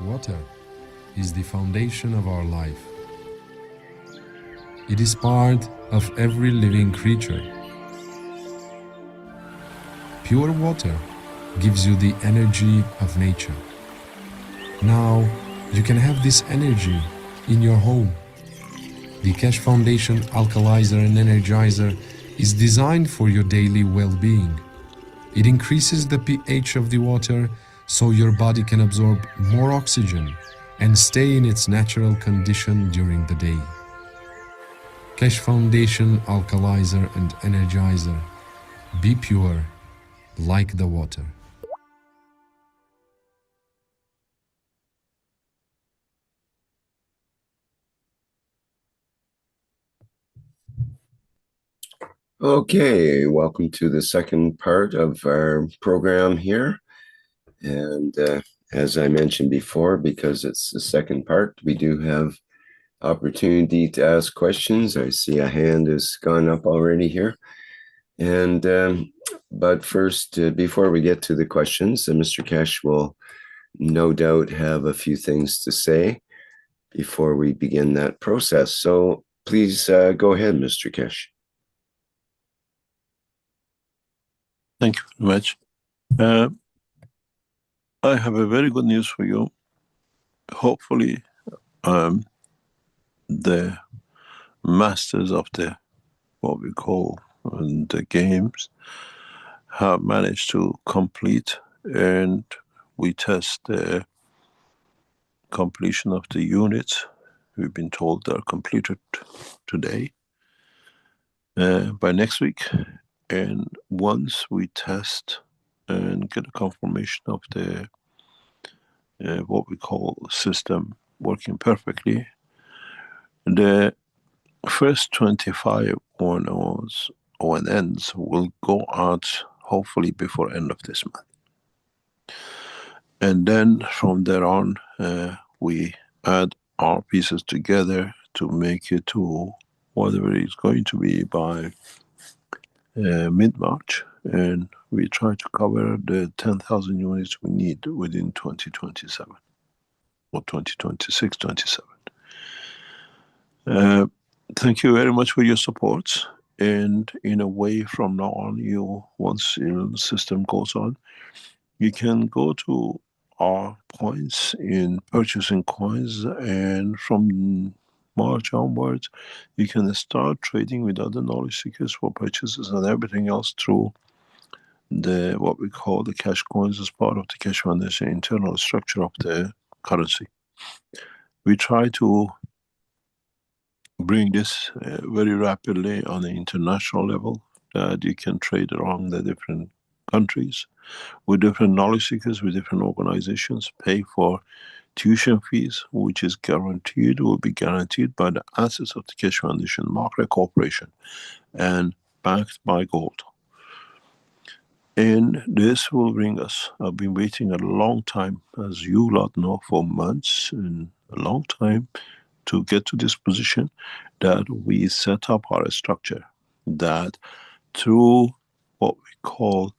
Speaker 4: Water is the foundation of our life. It is part of every living creature. Pure water gives you the energy of nature. Now you can have this energy in your home. The Keshe Foundation Alkalizer and Energizer is designed for your daily well-being. It increases the pH of the water so your body can absorb more oxygen and stay in its natural condition during the day. Keshe Foundation Alkalizer and Energizer. Be pure like the water.
Speaker 2: Okay, welcome to the second part of our program here. And as I mentioned before, because it's the second part, we do have opportunity to ask questions. I see a hand has gone up already here. And but first, before we get to the questions, Mr. Keshe will no doubt have a few things to say before we begin that process. So please go ahead, Mr. Keshe.
Speaker 3: Thank you very much. I have a very good news for you. Hopefully, the masters of the what we call the games have managed to complete, and we test the completion of the units We've been told they're completed today, by next week. And once we test and get a confirmation of the what we call system working perfectly, the first 25 ONNs will go out hopefully before end of this month. And then from there on, we add our pieces together to make it to whatever it's going to be by mid-March. And we try to cover the 10,000 units we need within 2027 or 2026, 27. Thank you very much for your support. And in a way, from now on, once the system goes on, you can go to our points in purchasing coins, and from March onwards, you can start trading with other knowledge seekers for purchases and everything else through what we call the cash coins as part of the Keshe Foundation internal structure of the currency. We try to bring this very rapidly on an international level, that you can trade around the different countries with different knowledge seekers, with different organizations, pay for tuition fees, which is guaranteed, will be guaranteed by the assets of the Keshe Foundation, Market Corporation, and backed by gold. And this will bring us, I've been waiting a long time, as you lot know, for months and a long time to get to this position, that we set up our structure, that through what we call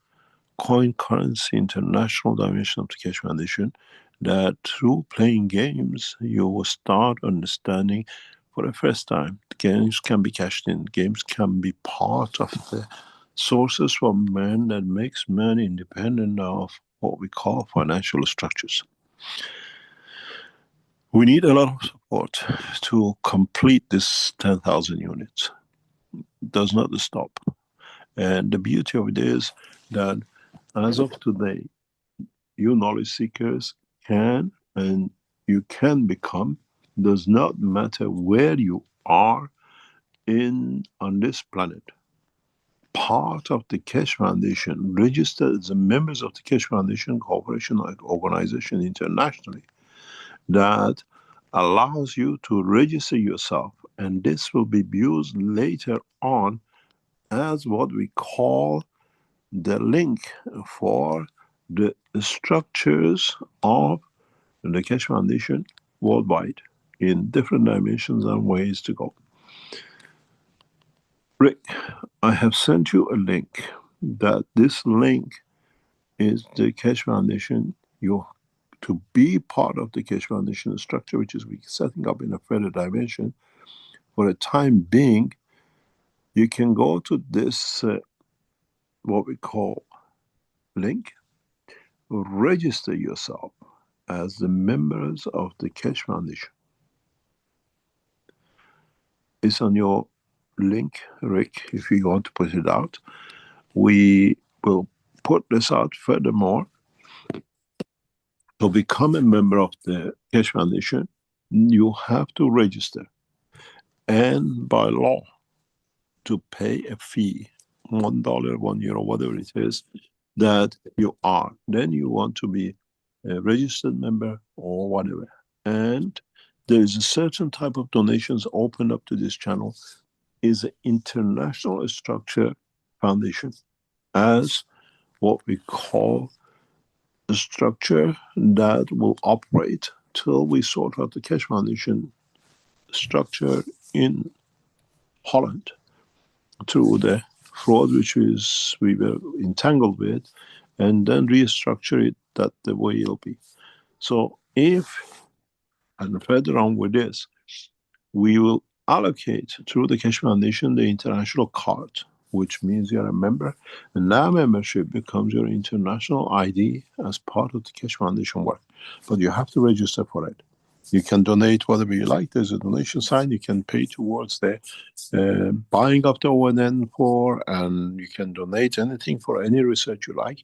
Speaker 3: coin currency international dimension of the Keshe Foundation, that through playing games, you will start understanding for the first time, games can be cashed in, games can be part of the sources for man that makes man independent of what we call financial structures. We need a lot of support to complete this 10,000 units. It does not stop. And the beauty of it is that as of today, you knowledge seekers can and you can become, does not matter where you are on this planet, part of the Keshe Foundation, registered as members of the Keshe Foundation Corporation organization internationally, that allows you to register yourself, and this will be used later on as what we call the link for the structures of the Keshe Foundation worldwide in different dimensions and ways to go. Rick, I have sent you a link. That this link is the Keshe Foundation. To be part of the Keshe Foundation structure, which is we setting up in a further dimension, for the time being, you can go to this, what we call link, register yourself as the members of the Keshe Foundation. It's on your link, Rick, if you want to put it out. We will put this out furthermore. To become a member of the Keshe Foundation, you have to register, and by law, to pay a fee, $1, €1, whatever it is, that you are. Then you want to be a registered member or whatever. And there is a certain type of donations open up to this channel, is an international structure foundation, as what we call a structure that will operate till we sort out the Keshe Foundation structure in Holland through the fraud which we were entangled with, and then restructure it that the way it'll be. So and further on with this, we will allocate through the Keshe Foundation the international card, which means you're a member, and that membership becomes your international ID as part of the Keshe Foundation work. But you have to register for it. You can donate whatever you like. There's a donation sign. You can pay towards the buying of the ONN and you can donate anything for any research you like.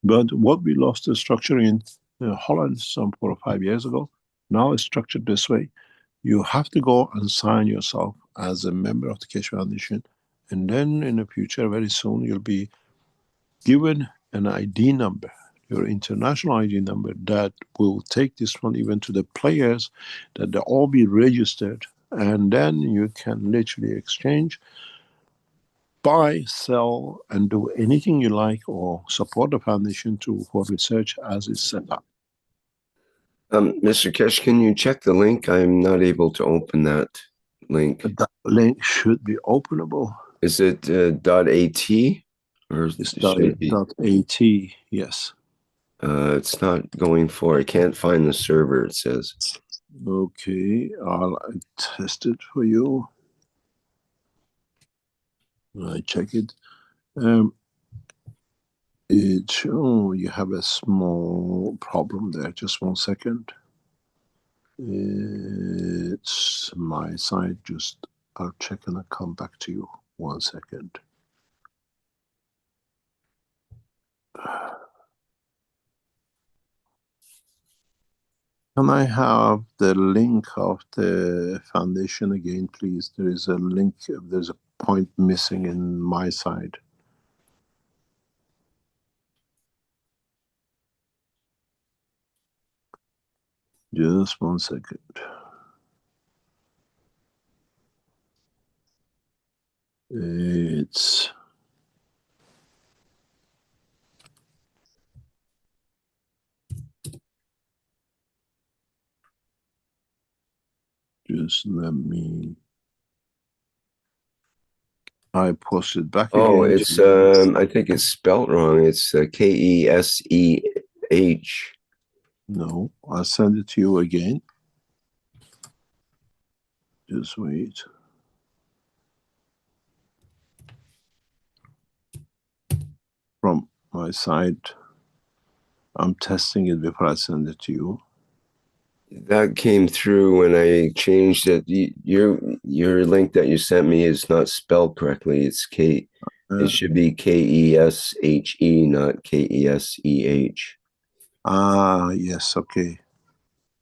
Speaker 3: But what we lost the structure in Holland some 4 or 5 years ago, now it's structured this way. You have to go and sign yourself as a member of the Keshe Foundation, and then in the future, very soon, you'll be given an ID number, your international ID number, that will take this one even to the players, that they'll all be registered, and then you can literally exchange, buy, sell, and do anything you like, or support the foundation for research as it's set up.
Speaker 2: Mr. Keshe, can you check the link? I'm not able to open that link.
Speaker 3: That link should be openable.
Speaker 2: Is it .at or
Speaker 3: It's
Speaker 2: should it be?
Speaker 3: .at, yes.
Speaker 2: It's not going for. I can't find the server. It says.
Speaker 3: Okay, I'll test it for you. I check it. You have a small problem there. Just 1 second. It's my side. Just I'll check and I'll come back to you. 1 second. Can I have the link of the foundation again, please? There is a link. There's a point missing in my side. Just 1 second. It's just let me. I posted back again.
Speaker 2: Oh, it's I think it's spelt wrong. It's KESEH.
Speaker 3: No, I'll send it to you again. Just wait. From my side, I'm testing it before I send it to you.
Speaker 2: That came through when I changed it. Your link that you sent me is not spelled correctly. It's it should be KESHE, not KESEH.
Speaker 3: Ah, yes, okay.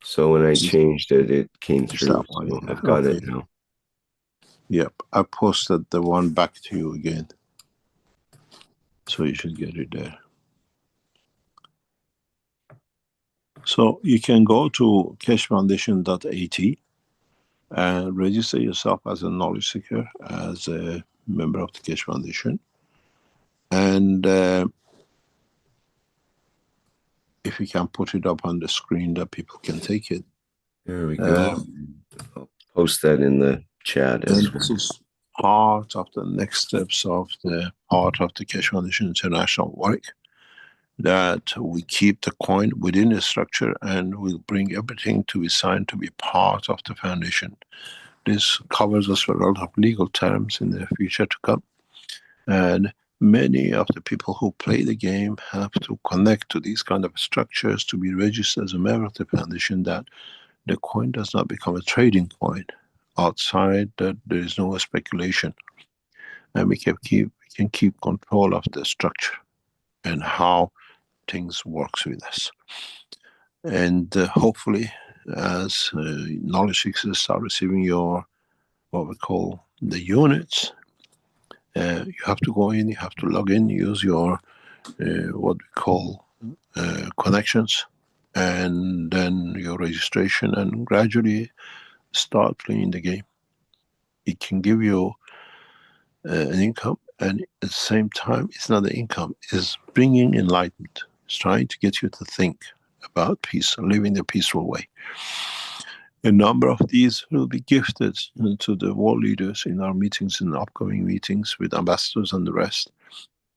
Speaker 2: So when I changed it, it came through.
Speaker 3: That one,
Speaker 2: So
Speaker 3: yeah.
Speaker 2: I've got it now.
Speaker 3: Yep, I posted the one back to you again. So you should get it there. So you can go to keshefoundation.at and register yourself as a knowledge seeker, as a member of the Keshe Foundation. And if you can put it up on the screen that people can take it.
Speaker 2: There we go. I'll post that in the chat as well.
Speaker 3: This is part of the next steps of the part of the Keshe Foundation International work, that we keep the coin within the structure and we'll bring everything to be signed to be part of the foundation. This covers us for a lot of legal terms in the future to come. And many of the people who play the game have to connect to these kind of structures to be registered as a member of the foundation, that the coin does not become a trading coin. Outside that, there is no speculation. And we can keep control of the structure and how things works with us. And hopefully, as knowledge seekers start receiving your, what we call the units, you have to go in, you have to log in, use your what we call connections, and then your registration, and gradually start playing the game. It can give you an income, and at the same time, it's not an income, it's bringing enlightenment. It's trying to get you to think about peace and living a peaceful way. A number of these will be gifted to the world leaders in our meetings, in the upcoming meetings with ambassadors and the rest,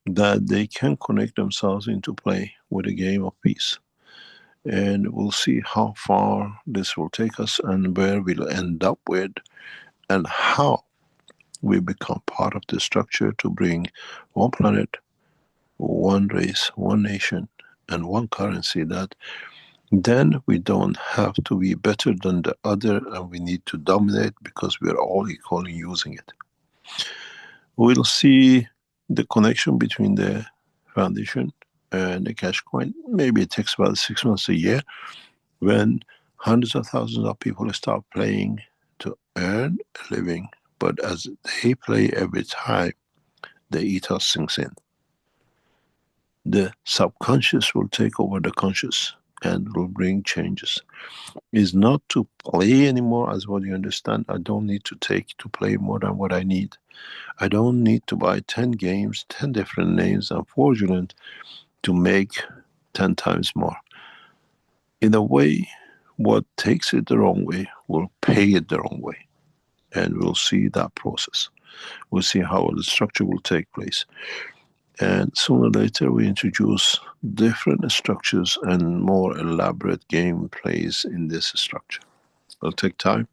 Speaker 3: that they can connect themselves into play with a game of peace. And we'll see how far this will take us and where we'll end up with, and how we become part of the structure to bring one planet, one race, one nation, and one currency, that then we don't have to be better than the other and we need to dominate, because we are all equally using it. We'll see the connection between the foundation and the cash coin. Maybe it takes about 6 months, a year, when hundreds of thousands of people start playing earn a living, but as they play every time, the ethos sinks in. The subconscious will take over the conscious and will bring changes. It's not to play anymore as what you understand. I don't need to play more than what I need. I don't need to buy 10 games, 10 different names and fraudulent to make 10 times more. In a way, what takes it the wrong way will pay it the wrong way. And we'll see that process. We'll see how the structure will take place. And sooner or later, we introduce different structures and more elaborate game plays in this structure. It'll take time,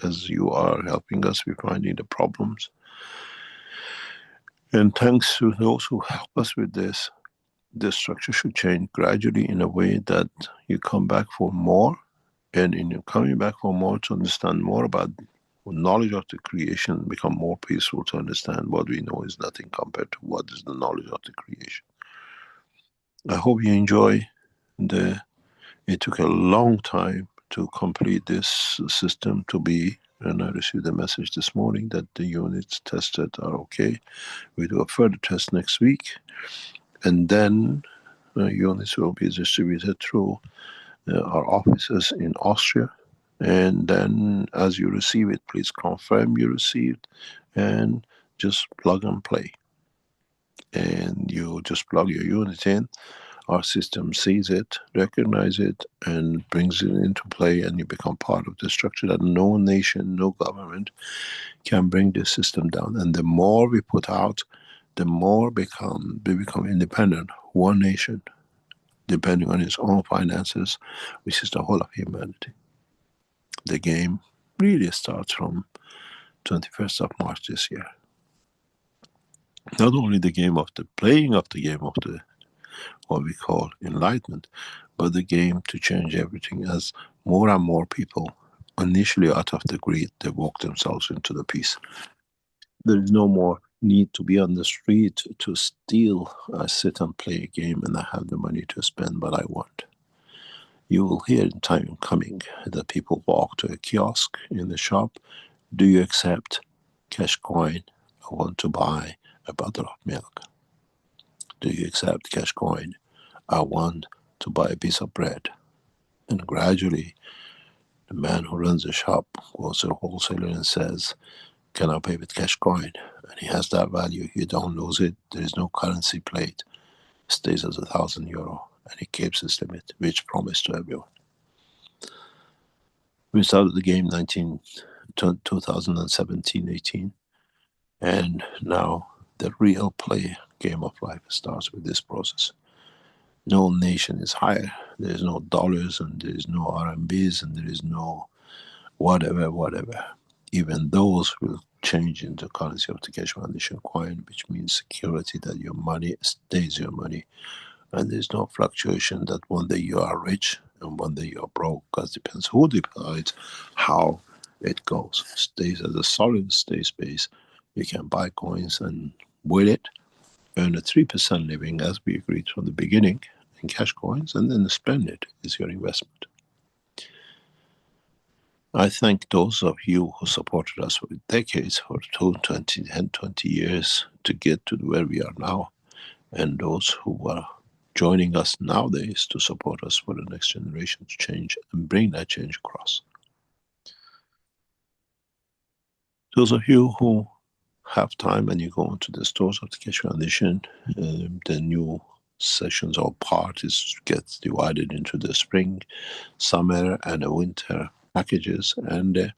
Speaker 3: as you are helping us with finding the problems. And thanks to those who help us with this, the structure should change gradually in a way that you come back for more. And in your coming back for more, to understand more about knowledge of the creation, become more peaceful to understand what we know is nothing compared to what is the knowledge of the creation. I hope you enjoy it took a long time to complete this system to be, and I received a message this morning that the units tested are okay. We do a further test next week, and then units will be distributed through our offices in Austria. And then as you receive it, please confirm you received and just plug and play. And you just plug your unit in. Our system sees it, recognizes it, and brings it into play, and you become part of the structure that no nation, no government can bring this system down. And the more we put out, the more we become independent, one nation, depending on its own finances, which is the whole of humanity. The game really starts from 21st of March this year. Not only the game of the playing of the game of the what we call enlightenment, but the game to change everything, as more and more people, initially out of the greed, they walk themselves into the peace. There is no more need to be on the street to steal. I sit and play a game and I have the money to spend what I want. You will hear in time coming that people walk to a kiosk in the shop. Do you accept cash coin? I want to buy a bottle of milk. Do you accept cash coin? I want to buy a piece of bread. And gradually, the man who runs the shop goes to the wholesaler and says, can I pay with cash coin? And he has that value. You don't lose it. There is no currency plate. It stays as €1,000. And he keeps his limit, which promised to everyone. We started the game 2017-18. And now the real play game of life starts with this process. No nation is higher. There is no dollars and there is no RMBs and there is no whatever. Even those will change into currency of the Keshe Foundation coin, which means security that your money stays your money. And there's no fluctuation that one day you are rich and one day you're broke, because it depends who decides how it goes. Stays as a solid state space. You can buy coins and with it, earn a 3% living as we agreed from the beginning in cash coins, and then spend it is your investment. I thank those of you who supported us for decades, for 20 years to get to where we are now, and those who are joining us nowadays to support us for the next generation to change and bring that change across. Those of you who have time and you go into the stores of the Keshe Foundation, the new sessions or parties get divided into the spring, summer, and the winter packages. And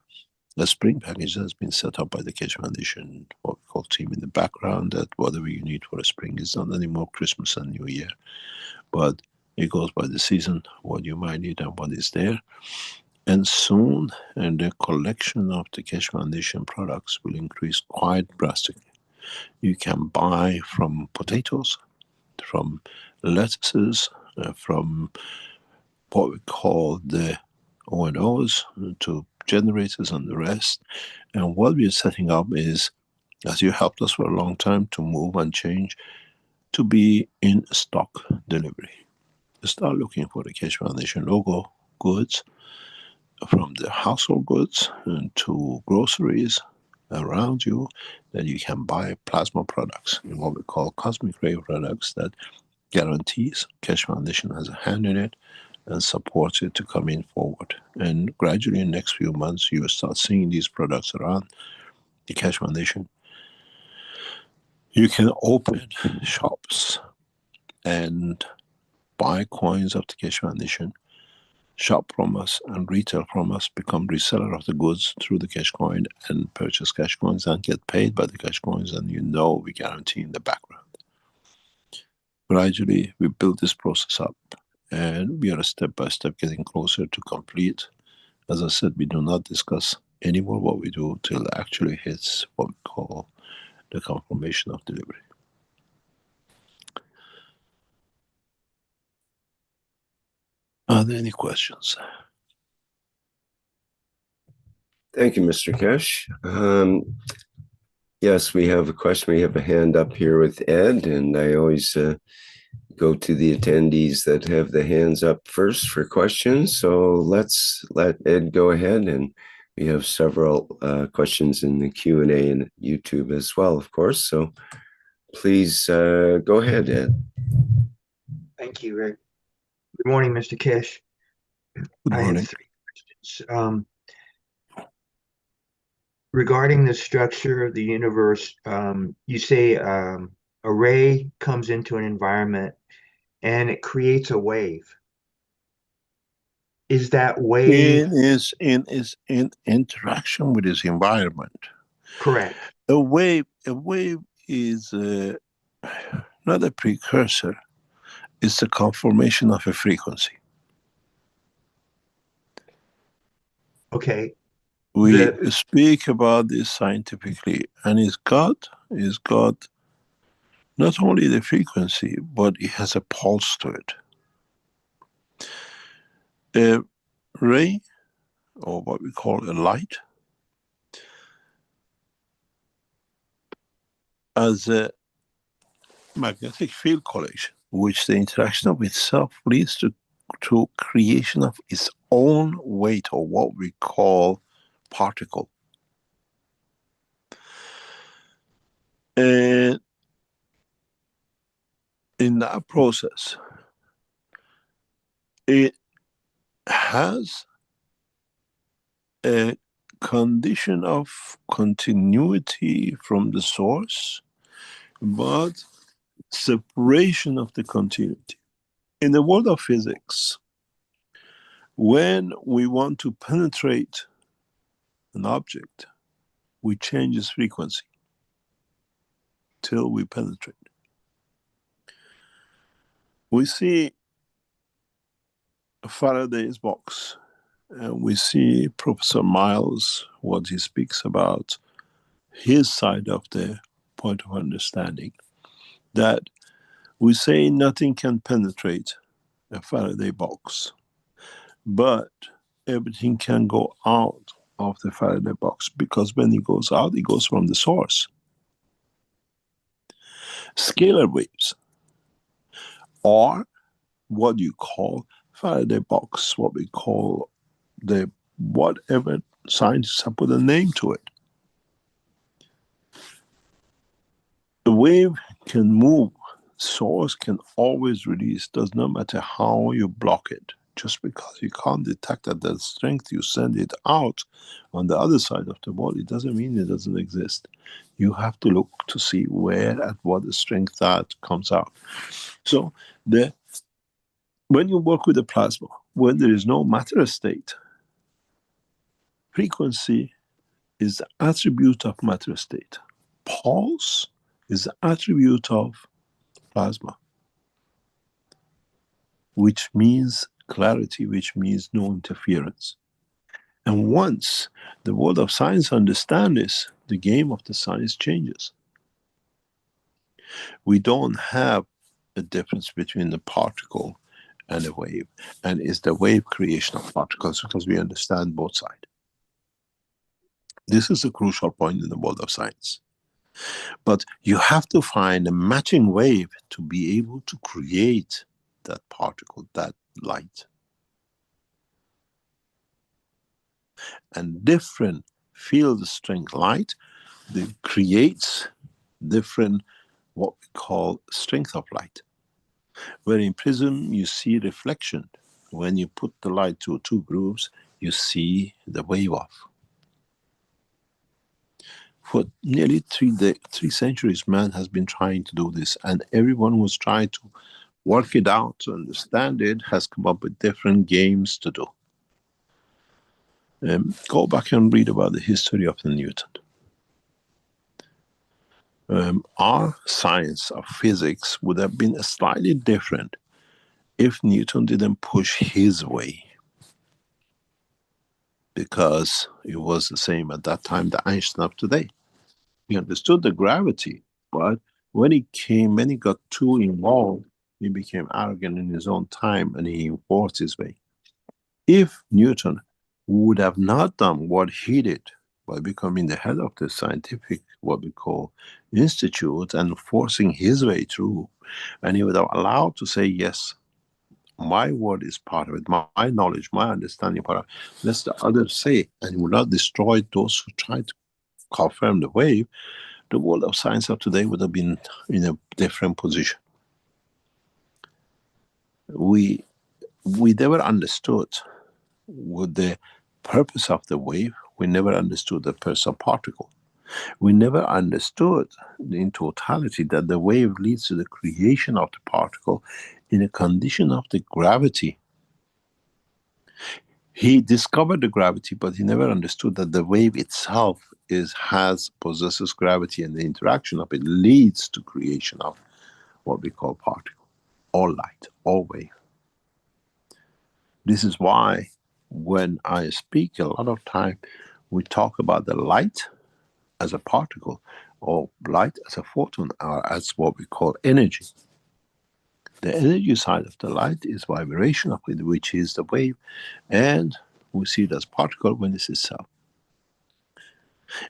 Speaker 3: the spring package has been set up by the Keshe Foundation, what we call team in the background, that whatever you need for a spring is not anymore Christmas and New Year, but it goes by the season, what you might need and what is there. And soon, and the collection of the Keshe Foundation products will increase quite drastically. You can buy from potatoes, from lettuces, from what we call the O&Os, to generators and the rest. And what we are setting up is, as you helped us for a long time to move and change, to be in stock delivery. Start looking for the Keshe Foundation logo goods from the household goods to groceries around you, that you can buy plasma products, what we call cosmic ray products, that guarantees Keshe Foundation has a hand in it and supports it to come in forward. And gradually in the next few months, you will start seeing these products around the Keshe Foundation. You can open shops and buy coins of the Keshe Foundation, shop from us and retail from us, become reseller of the goods through the Keshe coin and purchase Keshe coins and get paid by the Keshe coins, and we guarantee in the background. Gradually, we build this process up, and we are step by step getting closer to complete. As I said, we do not discuss anymore what we do till it actually hits what we call the confirmation of delivery. Are there any questions?
Speaker 2: Thank you, Mr. Keshe. Yes, we have a question. We have a hand up here with Ed, and I always go to the attendees that have the hands up first for questions. So let's let Ed go ahead, and we have several questions in the Q&A and YouTube as well, of course. So please go ahead, Ed.
Speaker 5: Thank you, Rick. Good morning, Mr. Keshe.
Speaker 3: Good morning.
Speaker 5: I have 3 questions. Regarding the structure of the universe, you say a ray comes into an environment and it creates a wave. Is that wave?
Speaker 3: It is in interaction with its environment.
Speaker 5: Correct.
Speaker 3: A wave is not a precursor. It's the confirmation of a frequency.
Speaker 5: Okay.
Speaker 3: We speak about this scientifically, and it's got not only the frequency, but it has a pulse to it. A ray, or what we call a light, as a magnetic field collection, which the interaction of itself leads to creation of its own weight, or what we call particle. And in that process, it has a condition of continuity from the source, but separation of the continuity. In the world of physics, when we want to penetrate an object, we change its frequency till we penetrate. We see Faraday's box, and we see Professor Miles, what he speaks about, his side of the point of understanding, that we say nothing can penetrate a Faraday box, but everything can go out of the Faraday box, because when it goes out, it goes from the source. Scalar waves are what you call Faraday box, what we call the whatever scientists have put a name to it. The wave can move, source can always release, does not matter how you block it. Just because you can't detect at that strength you send it out on the other side of the wall, it doesn't mean it doesn't exist. You have to look to see where at what the strength that comes out. So when you work with the plasma, when there is no matter state, frequency is the attribute of matter state. Pulse is the attribute of plasma, which means clarity, which means no interference. And once the world of science understands this, the game of the science changes. We don't have a difference between the particle and a wave, and it's the wave creation of particles, because we understand both sides. This is a crucial point in the world of science. But you have to find a matching wave to be able to create that particle, that light. and different field strength light that creates different what we call strength of light. Where in prism you see reflection. When you put the light to two groups, you see the wave off. For nearly 3 centuries, man has been trying to do this, and everyone who's trying to work it out, to understand it, has come up with different games to do. Go back and read about the history of the Newton. Our science of physics would have been slightly different if Newton didn't push his way, because it was the same at that time that Einstein of today. He understood the gravity, but when he got too involved, he became arrogant in his own time and he forced his way. If Newton would have not done what he did by becoming the head of the scientific, what we call, institute, and forcing his way through, and he would have allowed to say, yes, my word is part of it, my knowledge, my understanding part of it, let the others say, and he would not destroy those who try to confirm the wave, the world of science of today would have been in a different position. We never understood what the purpose of the wave. We never understood the purpose of particle. We never understood in totality that the wave leads to the creation of the particle in a condition of the gravity. He discovered the gravity, but he never understood that the wave itself possesses gravity, and the interaction of it leads to creation of what we call particle, or light, or wave. This is why when I speak, a lot of time we talk about the light as a particle, or light as a photon, or as what we call energy. The energy side of the light is vibration of it, which is the wave, and we see it as particle when it's itself.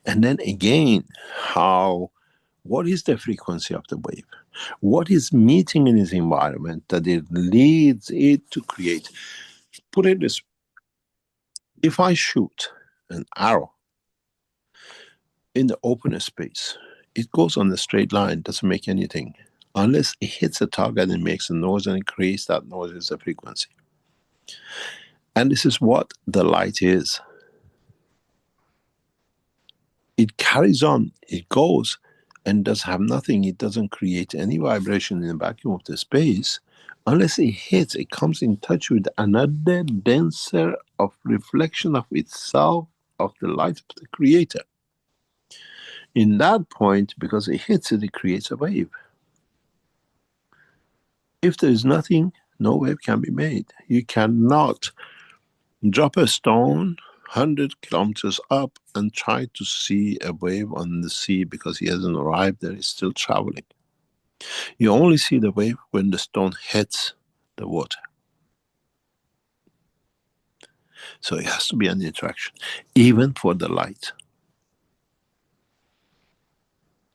Speaker 3: And then again, what is the frequency of the wave? What is meeting in its environment that it leads it to create? Put it this way. If I shoot an arrow in the open space, it goes on a straight line, doesn't make anything. Unless it hits a target and makes a noise, and it creates that noise as a frequency. And this is what the light is. It carries on, it goes, and does have nothing. It doesn't create any vibration in the vacuum of the space. Unless it hits, it comes in touch with another denser of reflection of itself, of the light of the creator. In that point, because it hits it, it creates a wave. If there is nothing, no wave can be made. You cannot drop a stone 100 kilometers up and try to see a wave on the sea, because he hasn't arrived there, he's still traveling. You only see the wave when the stone hits the water. So it has to be an interaction, even for the light.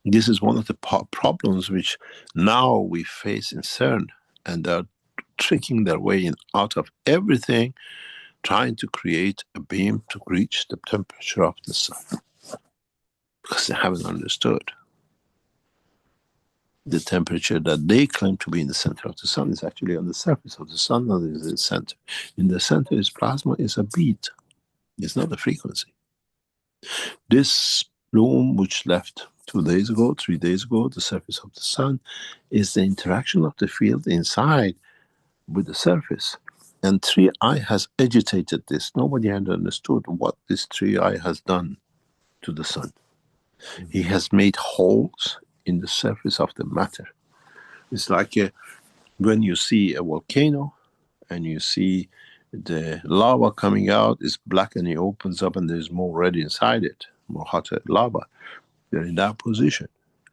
Speaker 3: This is one of the problems which now we face in CERN, and they're tricking their way in out of everything, trying to create a beam to reach the temperature of the sun, because they haven't understood the temperature that they claim to be in the center of the sun is actually on the surface of the sun, not in the center. In the center is plasma, is a beat. It's not a frequency. This plume which left 2 days ago, 3 days ago, the surface of the sun, is the interaction of the field inside with the surface. And 3I has agitated this. Nobody had understood what this 3I has done to the sun. He has made holes in the surface of the matter. It's like when you see a volcano and you see the lava coming out, it's black, and it opens up and there's more red inside it, more hotter lava. They're in that position.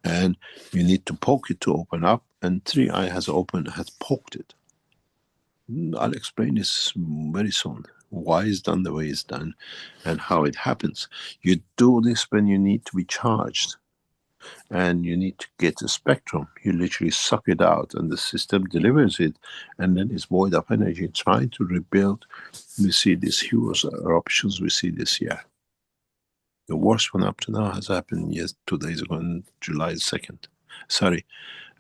Speaker 3: And you need to poke it to open up, and 3I has poked it. I'll explain this very soon. Why it's done the way it's done and how it happens. You do this when you need to be charged. and you need to get a spectrum. You literally suck it out, and the system delivers it, and then it's void of energy, trying to rebuild. We see these huge eruptions we see this year. The worst one up to now has happened 2 days ago, on July 2nd. Sorry,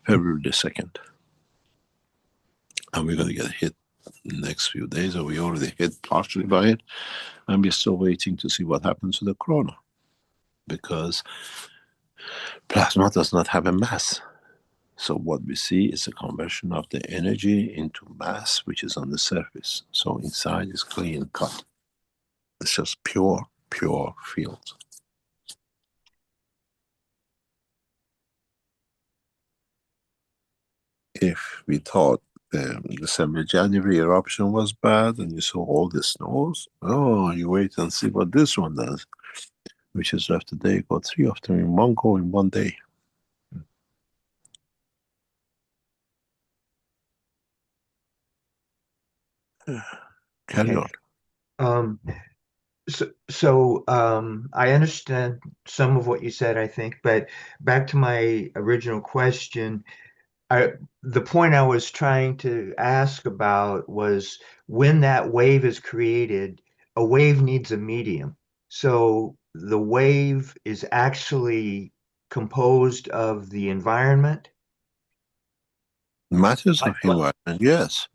Speaker 3: February the 2nd. And we're going to get hit in the next few days, or we already hit partially by it, and we're still waiting to see what happens to the corona, because plasma does not have a mass. So what we see is a conversion of the energy into mass, which is on the surface. So inside is clean cut. It's just pure field. If we thought the December, January eruption was bad and you saw all the snows, oh, you wait and see what this one does, which is left today, got 3 of them in one go in one day. Carry
Speaker 5: Okay.
Speaker 3: on.
Speaker 5: So I understand some of what you said, I think, but back to my original question, the point I was trying to ask about was when that wave is created, a wave needs a medium. So the wave is actually composed of the environment.
Speaker 3: Matters of
Speaker 5: Like what?
Speaker 3: environment, yes.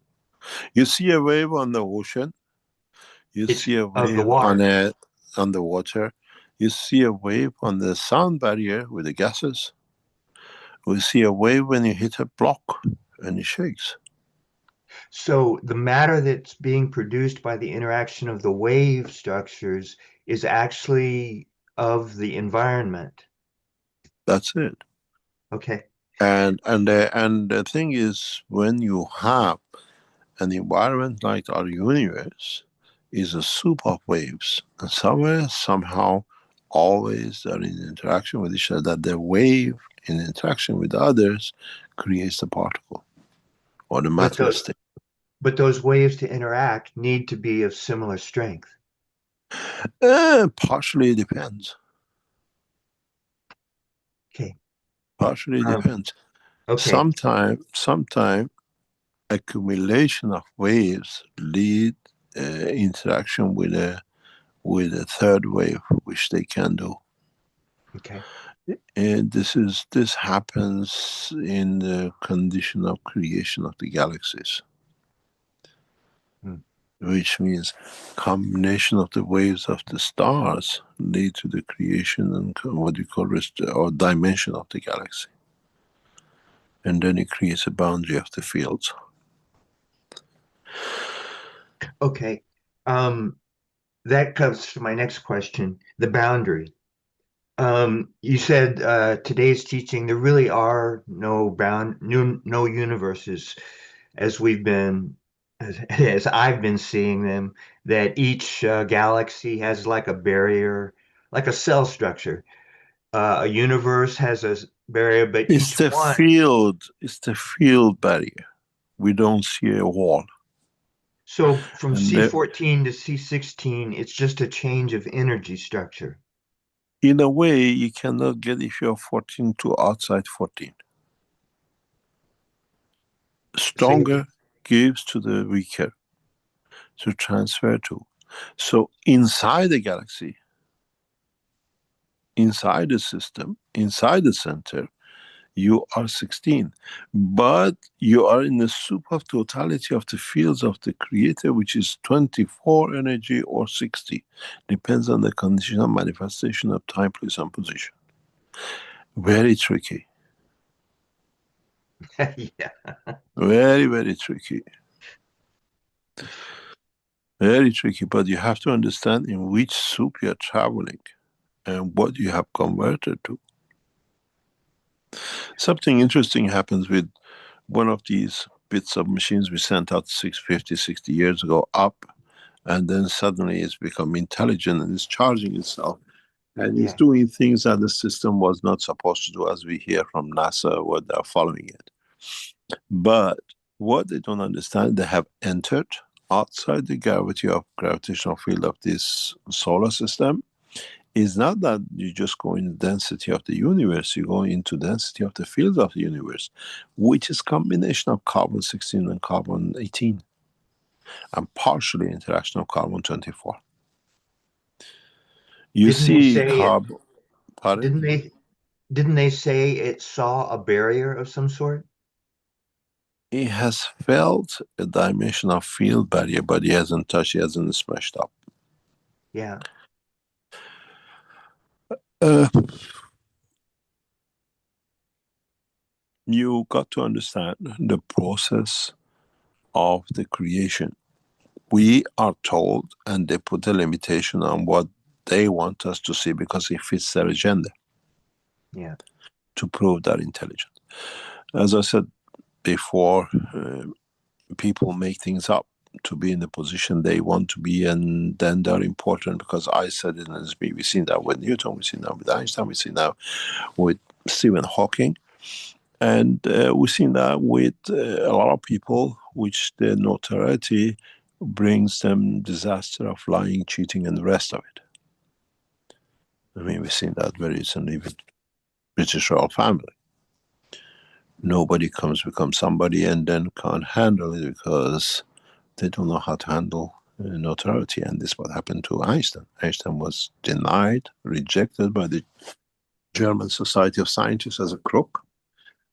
Speaker 3: You see a wave on the ocean, you
Speaker 5: It's
Speaker 3: see a
Speaker 5: of the
Speaker 3: wave
Speaker 5: water.
Speaker 3: on the water, you see a wave on the sound barrier with the gases. We see a wave when you hit a block and it shakes.
Speaker 5: So the matter that's being produced by the interaction of the wave structures is actually of the environment.
Speaker 3: That's it.
Speaker 5: Okay.
Speaker 3: And the thing is, when you have an environment like our universe, is a soup of waves, and somewhere, somehow, always they're in interaction with each other. That the wave in interaction with others creates the particle or the
Speaker 5: But
Speaker 3: matter
Speaker 5: the,
Speaker 3: state.
Speaker 5: but those waves to interact need to be of similar strength.
Speaker 3: Partially depends.
Speaker 5: Okay.
Speaker 3: Partially
Speaker 5: Um,
Speaker 3: depends.
Speaker 5: okay.
Speaker 3: Sometime accumulation of waves lead interaction with a third wave, which they can do.
Speaker 5: Okay.
Speaker 3: And this happens in the condition of creation of the galaxies,
Speaker 5: Hmm.
Speaker 3: which means combination of the waves of the stars lead to the creation and what you call or dimension of the galaxy, and then it creates a boundary of the fields.
Speaker 5: Okay. That comes to my next question, the boundary. You said today's teaching, there really are no universes as as I've been seeing them, that each galaxy has like a barrier, like a cell structure. A universe has a barrier, but
Speaker 3: It's
Speaker 5: each
Speaker 3: the
Speaker 5: one.
Speaker 3: field. It's the field barrier. We don't see a wall,
Speaker 5: So from
Speaker 3: and the,
Speaker 5: C14 to C16, it's just a change of energy structure.
Speaker 3: in a way, you cannot get if you're 14 to outside 14.
Speaker 5: So
Speaker 3: Stronger gives to the weaker to transfer to. So inside the galaxy, inside the system, inside the center, you are 16. But you are in the soup of totality of the fields of the creator, which is 24 energy or 60. Depends on the condition of manifestation of time, place, and position. Very tricky.
Speaker 5: yeah.
Speaker 3: Very, very tricky. Very tricky, but you have to understand in which soup you're traveling and what you have converted to. Something interesting happens with one of these bits of machines we sent out 60 years ago up, and then suddenly it's become intelligent and it's charging itself. And it's
Speaker 5: Yeah.
Speaker 3: doing things that the system was not supposed to do, as we hear from NASA, what they're following it. But what they don't understand, they have entered outside the gravitational field of this solar system It's not that you just go in the density of the universe, you go into density of the field of the universe, which is combination of carbon-16 and carbon-18, and partially interaction of carbon-24. You
Speaker 5: Didn't they
Speaker 3: see
Speaker 5: say it,
Speaker 3: carbon, pardon?
Speaker 5: didn't they say it saw a barrier of some sort?
Speaker 3: It has felt a dimension of field barrier, but it hasn't touched, it hasn't smashed up.
Speaker 5: Yeah.
Speaker 3: You got to understand the process of the creation. We are told, and they put a limitation on what they want us to see because it fits their agenda.
Speaker 5: Yeah.
Speaker 3: To prove their intelligence. As I said before, people make things up to be in the position they want to be, and then they're important because I said it, and we've seen that with Newton, we've seen that with Einstein, we've seen that with Stephen Hawking, and we've seen that with a lot of people, which their notoriety brings them disaster of lying, cheating, and the rest of it. I mean, we've seen that very recently with British royal family. Nobody becomes somebody and then can't handle it because they don't know how to handle notoriety. And this is what happened to Einstein. Einstein was denied, rejected by the German Society of Scientists as a crook.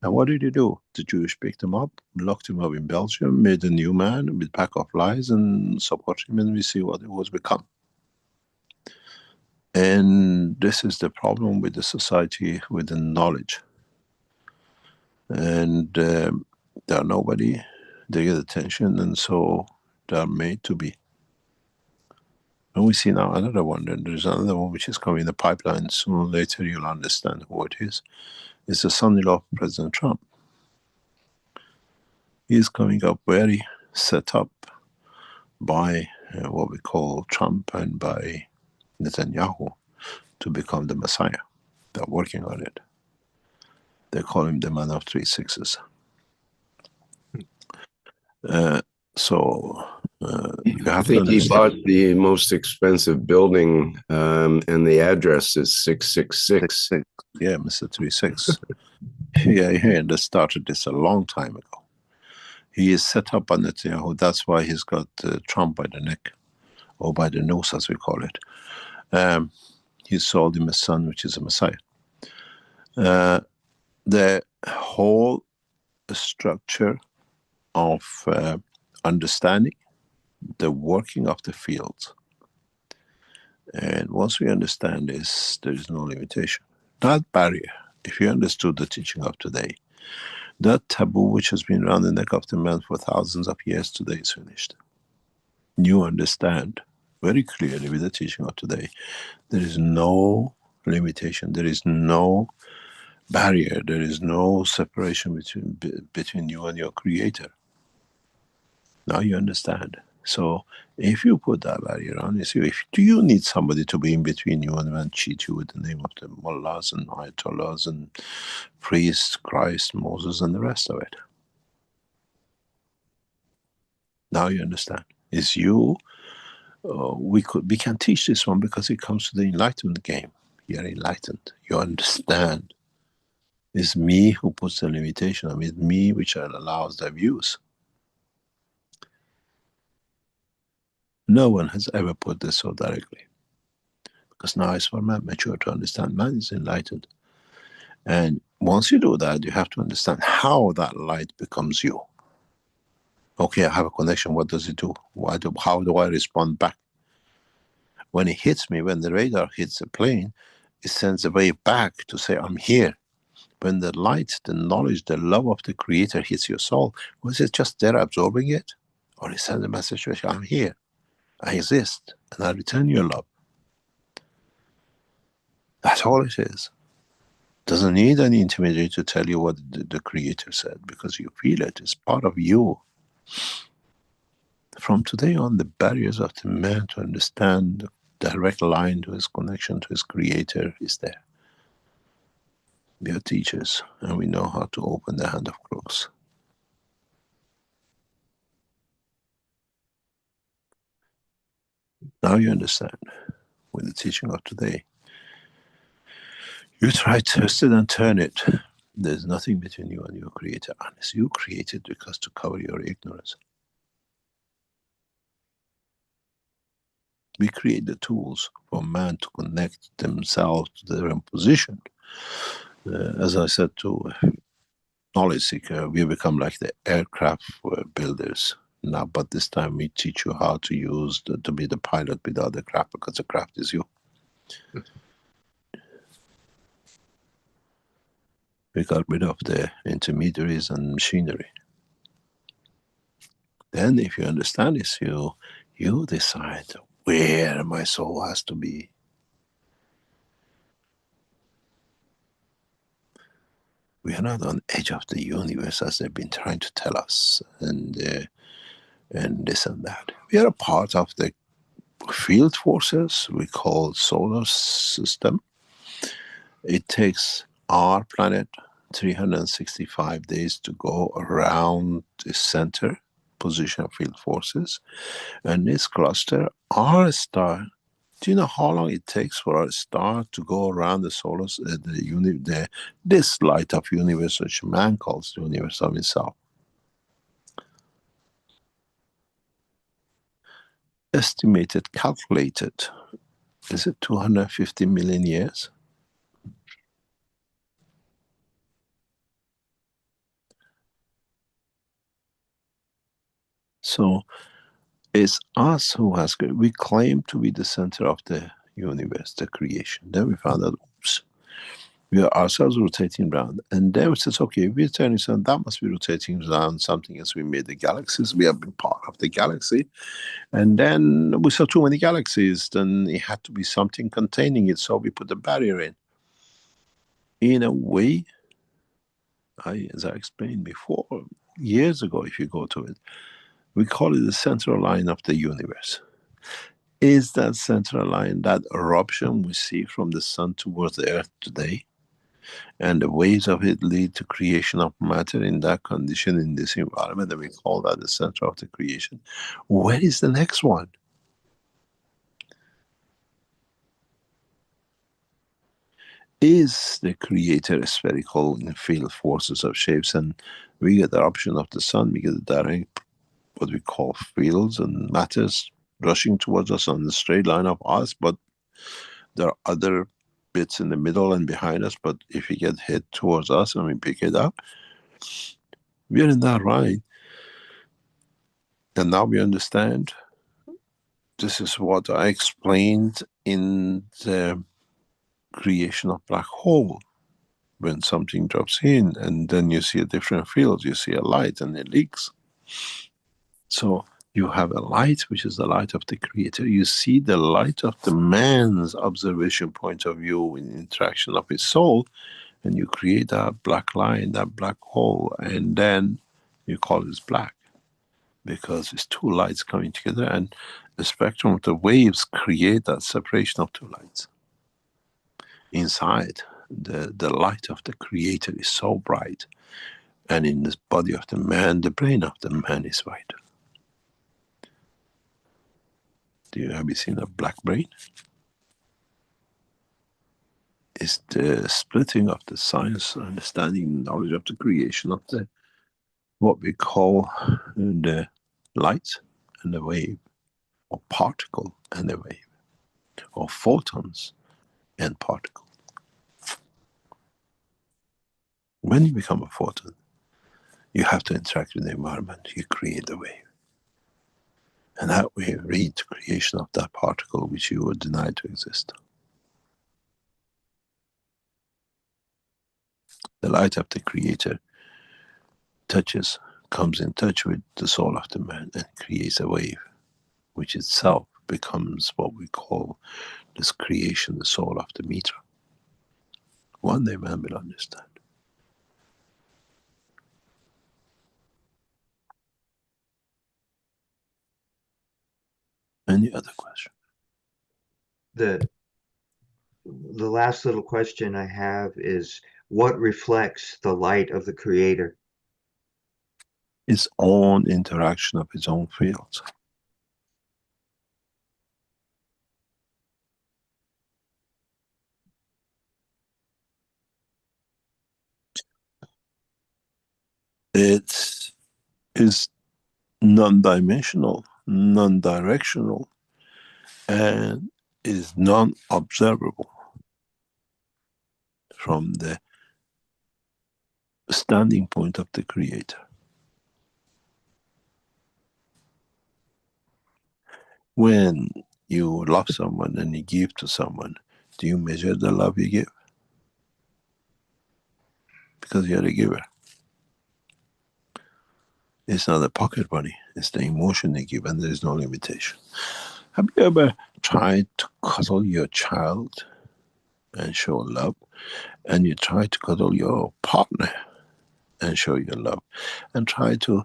Speaker 3: And what did he do? The Jewish picked him up, locked him up in Belgium, made a new man with a pack of lies, and supported him, and we see what it was become. And this is the problem with the society, with the knowledge. And they're nobody, they get attention, and so they're made to be. And we see now another one, and there's another one which is coming in the pipeline. Sooner or later you'll understand who it is. It's the son-in-law of President Trump. He's coming up very set up by what we call Trump and by Netanyahu to become the Messiah. They're working on it. They call him the man of 3 6s. You
Speaker 2: I
Speaker 3: have to
Speaker 2: think he
Speaker 3: understand.
Speaker 2: bought the most expensive building, and the address is 666.
Speaker 3: Yeah, Mr. 36. Yeah, and they started this a long time ago. He is set up on Netanyahu. That's why he's got Trump by the neck, or by the nose, as we call it. He sold him a son, which is a Messiah. The whole structure of understanding the working of the field. And once we understand this, there is no limitation. That barrier, if you understood the teaching of today, that taboo which has been around the neck of the man for thousands of years, today is finished. You understand very clearly with the teaching of today, there is no limitation, there is no barrier, there is no separation between you and your creator. Now you understand. So if you put that barrier on, do you need somebody to be in between you and cheat you with the name of the mullahs and ayatollahs and priests, Christ, Moses, and the rest of it? Now you understand. It's you. We can teach this one because it comes to the enlightenment game. You're enlightened. You understand. It's me who puts the limitation. I mean, it's me which allows the views. No one has ever put this so directly. Because now it's for man mature to understand. Man is enlightened. And once you do that, you have to understand how that light becomes you. Okay, I have a connection. What does it do? How do I respond back? When it hits me, when the radar hits a plane, it sends a wave back to say, I'm here. When the light, the knowledge, the love of the Creator hits your soul, was it just there absorbing it? Or it sends a message to you, I'm here. I exist, and I return your love. That's all it is. Doesn't need any intermediary to tell you what the Creator said, because you feel it. It's part of you. From today on, the barriers of the man to understand the direct line to his connection to his Creator is there. We are teachers, and we know how to open the hand of crooks. Now you understand with the teaching of today. You try to twist it and turn it. There's nothing between you and your creator unless you create it because to cover your ignorance. We create the tools for man to connect themselves to their own position. As I said to knowledge seeker, we become like the aircraft builders now, but this time we teach you how to use to be the pilot without the craft, because the craft is you. We got rid of the intermediaries and machinery. Then if you understand this, you decide where my soul has to be. We are not on the edge of the universe as they've been trying to tell us, and this and that. We are a part of the field forces we call solar system. It takes our planet 365 days to go around the center position of field forces, and this cluster, our star. Do you know how long it takes for our star to go around the solar, this light of universe, which man calls the universe of himself? Estimated, calculated, is it 250 million years? So it's us who has, we claim to be the center of the universe, the creation. Then we found out, oops, we are ourselves rotating around. And then we says, okay, we're turning, so that must be rotating around something else. We made the galaxies, we have been part of the galaxy. And then we saw too many galaxies, then it had to be something containing it, so we put a barrier in. In a way, as I explained before, years ago, if you go to it, we call it the central line of the universe. Is that central line that eruption we see from the sun towards the earth today? And the waves of it lead to creation of matter in that condition, in this environment, and we call that the center of the creation. Where is the next one? Is the creator spherical in field forces of shapes, and we get the eruption of the sun, we get the direct, what we call fields and matters rushing towards us on the straight line of us, but there are other bits in the middle and behind us, but if we get hit towards us and we pick it up, we are in that line. And now we understand, this is what I explained in the creation of black hole. When something drops in and then you see a different field, you see a light and it leaks. So you have a light, which is the light of the creator. You see the light of the man's observation point of view in interaction of his soul, and you create that black line, that black hole, and then you call it black, because it's two lights coming together, and the spectrum of the waves create that separation of two lights. Inside, the light of the creator is so bright, and in the body of the man, the brain of the man is white. Have you seen a black brain? It's the splitting of the science, understanding, knowledge of the creation of the, what we call the light and the wave, or particle and the wave, or photons and particle. When you become a photon, you have to interact with the environment, you create the wave. And that way lead to creation of that particle which you were denied to exist. The light of the creator comes in touch with the soul of the man and creates a wave, which itself becomes what we call this creation, the soul of the meter. One day man will understand. Any other question?
Speaker 5: The last little question I have is, what reflects the light of the creator?
Speaker 3: Its own interaction of its own fields. It is non-dimensional, non-directional, and is non-observable from the standing point of the Creator. When you love someone and you give to someone, do you measure the love you give? Because you're a giver. It's not the pocket money, it's the emotion you give, and there is no limitation. Have you ever tried to cuddle your child and show love, and you try to cuddle your partner and show your love, and try to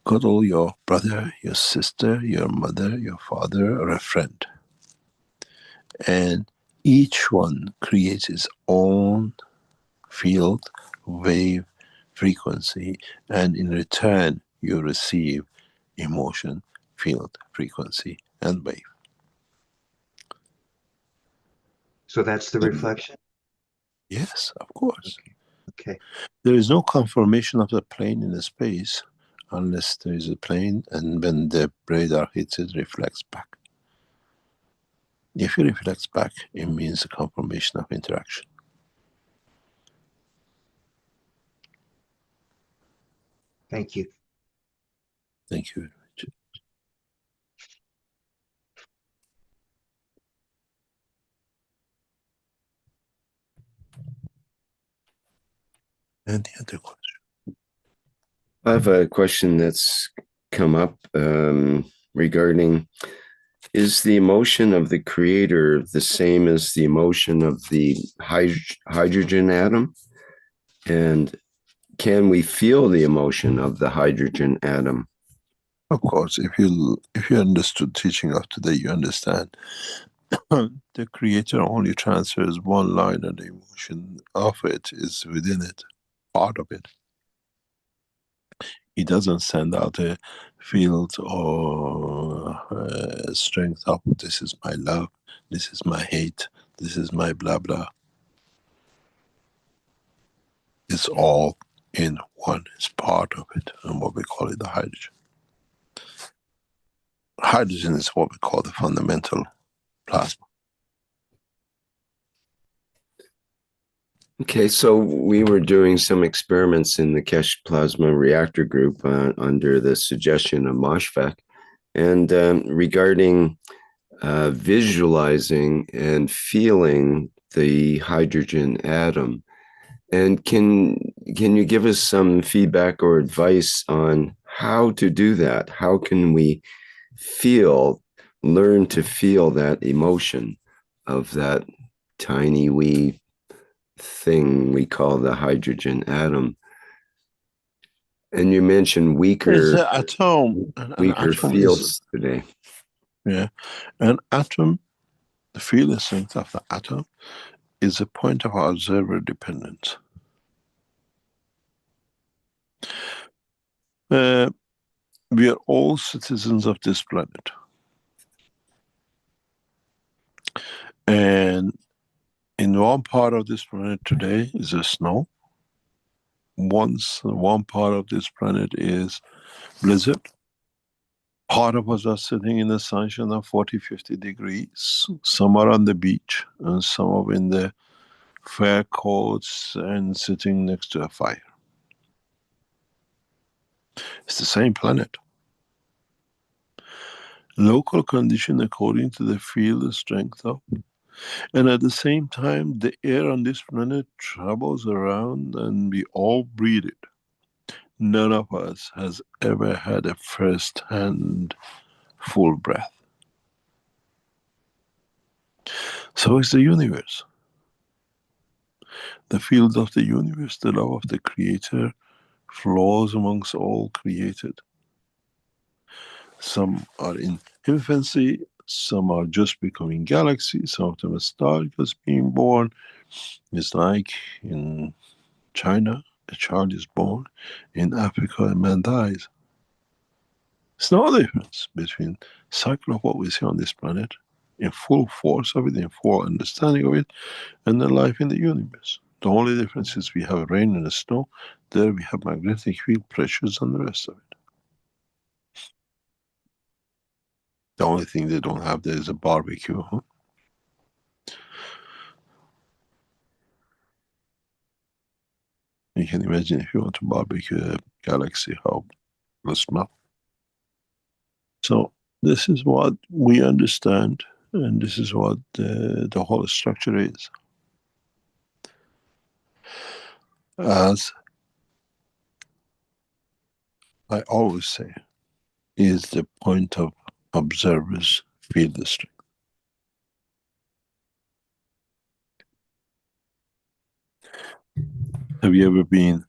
Speaker 3: cuddle your brother, your sister, your mother, your father, or a friend? And each one creates its own field, wave, frequency, and in return you receive emotion, field, frequency, and wave.
Speaker 5: So that's the reflection?
Speaker 3: Yes, of course.
Speaker 5: Okay.
Speaker 3: There is no conformation of the plane in the space unless there is a plane, and when the radar hits it, reflects back. If it reflects back, it means a confirmation of interaction.
Speaker 5: Thank you.
Speaker 3: Thank you very much. Any other question?
Speaker 2: I have a question that's come up regarding, is the emotion of the creator the same as the emotion of the hydrogen atom? And can we feel the emotion of the hydrogen atom?
Speaker 3: Of course, if you understood teaching of today, you understand the creator only transfers one line, and the emotion of it is within it, part of it. He doesn't send out a field or strength of this is my love, this is my hate, this is my blah blah. It's all in one, it's part of it, and what we call it the hydrogen. Hydrogen is what we call the fundamental plasma.
Speaker 2: Okay, so we were doing some experiments in the Keshe Plasma Reactor group under the suggestion of Moshfegh, and regarding visualizing and feeling the hydrogen atom. And can you give us some feedback or advice on how to do that? How can we learn to feel that emotion of that tiny wee thing we call the hydrogen atom? And you mentioned weaker
Speaker 3: atom.
Speaker 2: Weaker fields today.
Speaker 3: Yeah, an atom, the field strength of the atom is a point of observer dependence. We are all citizens of this planet, and in one part of this planet today is the snow. One part of this planet is blizzard. Part of us are sitting in the sunshine of 40-50 degrees. Some are on the beach, and some are in the fur coats and sitting next to a fire. It's the same planet. Local condition according to the field strength of, and at the same time, the air on this planet travels around and we all breathe it. None of us has ever had a first-hand full breath. So is the universe. The field of the universe, the love of the Creator, flows amongst all created. Some are in infancy, some are just becoming galaxies, some of them are stars just being born. It's like in China, a child is born, in Africa a man dies. There's no difference between cycle of what we see on this planet, in full force of it, in full understanding of it, and the life in the universe. The only difference is we have rain and snow. There we have magnetic field pressures and the rest of it. The only thing they don't have there is a barbecue. Huh? You can imagine if you want to barbecue a galaxy, how it will smell. So this is what we understand, and this is what the whole structure is. As I always say, is the point of observer's field strength. Have you ever been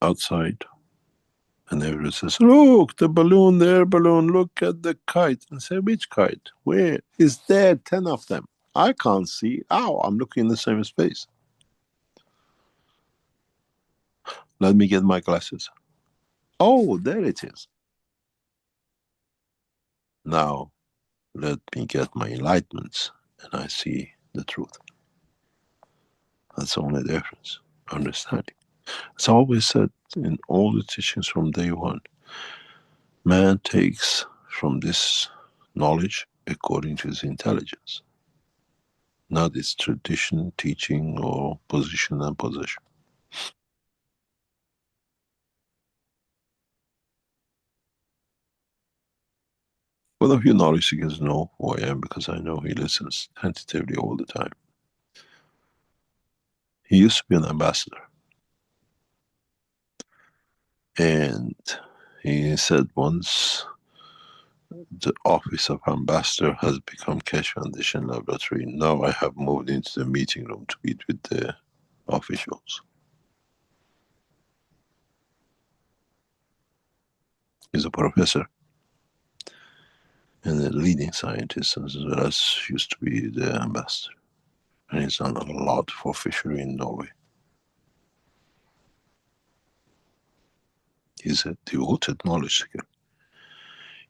Speaker 3: outside and everyone says, look, the balloon there, balloon, look at the kite. And say, which kite? Where? Is there 10 of them? I can't see. Ow, I'm looking in the same space. Let me get my glasses. Oh, there it is. Now, let me get my enlightenments and I see the truth. That's the only difference, understanding. It's always said in all the teachings from day one, man takes from this knowledge according to his intelligence, not its tradition, teaching, or position and possession. One of you knowledge seekers know who I am because I know he listens tentatively all the time. He used to be an ambassador. And he said once, the office of ambassador has become Keshe Foundation laboratory. Now I have moved into the meeting room to meet with the officials. He's a professor and a leading scientist, as well as used to be the ambassador. And he's done a lot for fishery in Norway. He's a devoted knowledge seeker.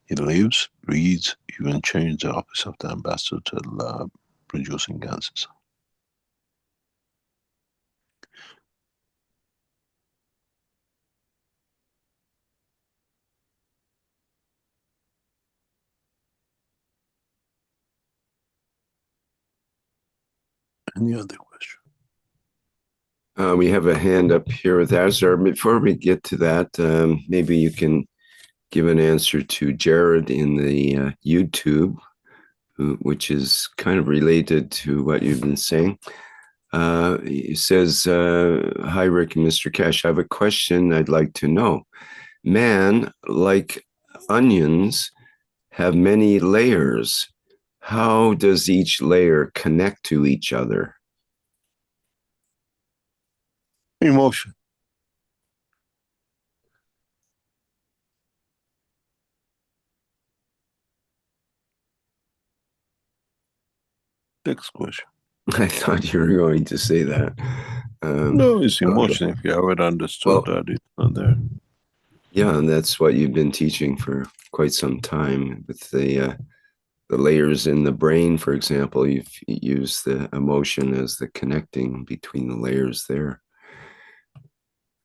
Speaker 3: He lives, reads, even changed the office of the ambassador to a lab producing gases. Any other question?
Speaker 2: We have a hand up here with Azar. Before we get to that, maybe you can give an answer to Jared in the YouTube, which is kind of related to what you've been saying. He says, hi, Rick and Mr. Keshe. I have a question I'd like to know. Man, like onions, have many layers. How does each layer connect to each other?
Speaker 3: Emotion. Next question.
Speaker 2: I thought you were going to say that.
Speaker 3: No, it's emotion. If you haven't understood that, it's not there.
Speaker 2: Yeah, and that's what you've been teaching for quite some time with the layers in the brain, for example. You've used the emotion as the connecting between the layers there.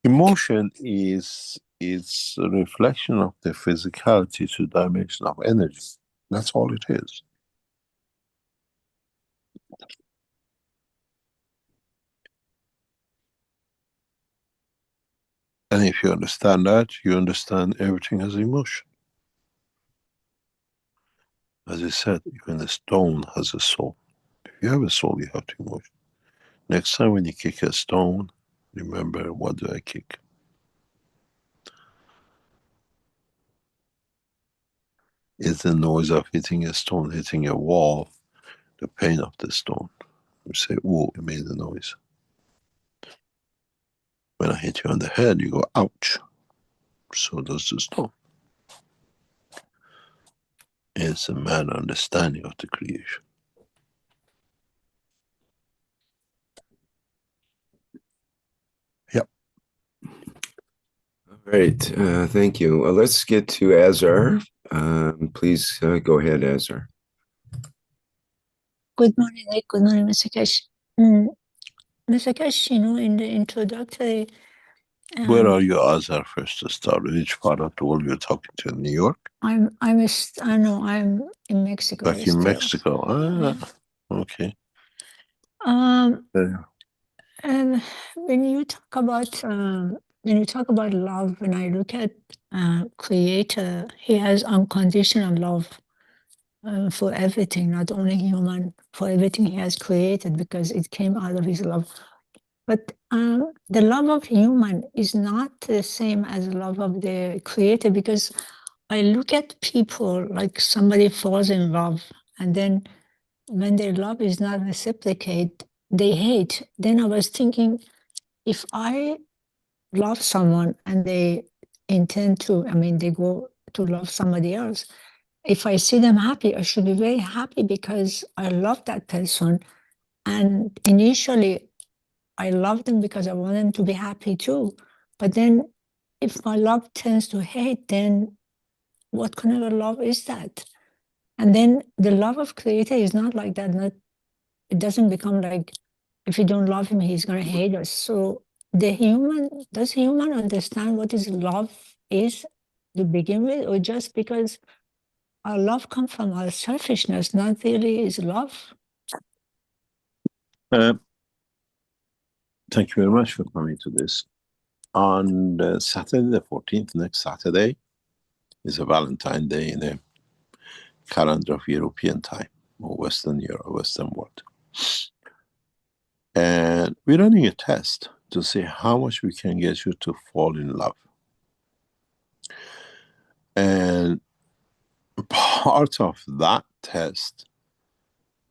Speaker 3: Emotion is a reflection of the physicality to dimension of energy. That's all it is. And if you understand that, you understand everything as emotion. As I said, even a stone has a soul. If you have a soul, you have to emotion. Next time when you kick a stone, remember, what do I kick? It's the noise of hitting a stone, hitting a wall, the pain of the stone. You say, oh, it made a noise. When I hit you on the head, you go, ouch. So does the stone. It's a man understanding of the creation. Yep.
Speaker 2: All right, thank you. Let's get to Azar. Please go ahead, Azar.
Speaker 6: Good morning, Rick. Good morning, Mr. Keshe. Mr. Keshe, in the introductory,
Speaker 3: Where are you, Azhar, first to start? Which part of the world you're talking to? New York?
Speaker 6: I know I'm in Mexico
Speaker 3: Back in
Speaker 6: still.
Speaker 3: Mexico. Okay.
Speaker 6: And when you talk about love, when I look at Creator, he has unconditional love for everything, not only human, for everything he has created, because it came out of his love. But the love of human is not the same as the love of the Creator, because I look at people like somebody falls in love, and then when their love is not reciprocated, they hate. Then I was thinking, if I love someone and they intend to, they go to love somebody else, if I see them happy, I should be very happy because I love that person. And initially, I love them because I want them to be happy too. But then if my love tends to hate, then what kind of a love is that? And then the love of Creator is not like that. It doesn't become like, if you don't love him, he's going to hate us. So does human understand what is love is to begin with, or just because our love comes from our selfishness, not really is love?
Speaker 3: Thank you very much for coming to this. On Saturday the 14th, next Saturday, is a Valentine Day in the calendar of European time, or Western Europe, Western world. And we're running a test to see how much we can get you to fall in love. And part of that test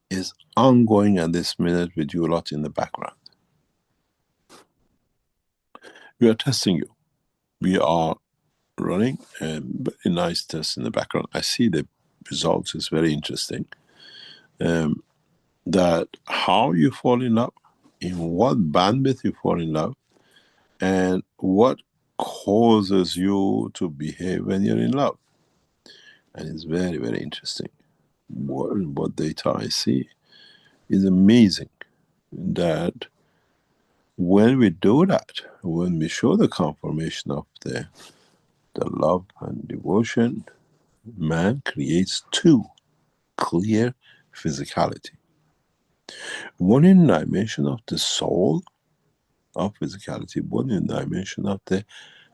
Speaker 3: is ongoing at this minute with you lot in the background. We are testing you. We are running a very nice test in the background. I see the results. It's very interesting. That how you fall in love, in what bandwidth you fall in love, and what causes you to behave when you're in love. And it's very, very interesting. What data I see is amazing, that when we do that, when we show the confirmation of the love and devotion, man creates two clear physicality. One in dimension of the soul of physicality, one in dimension of the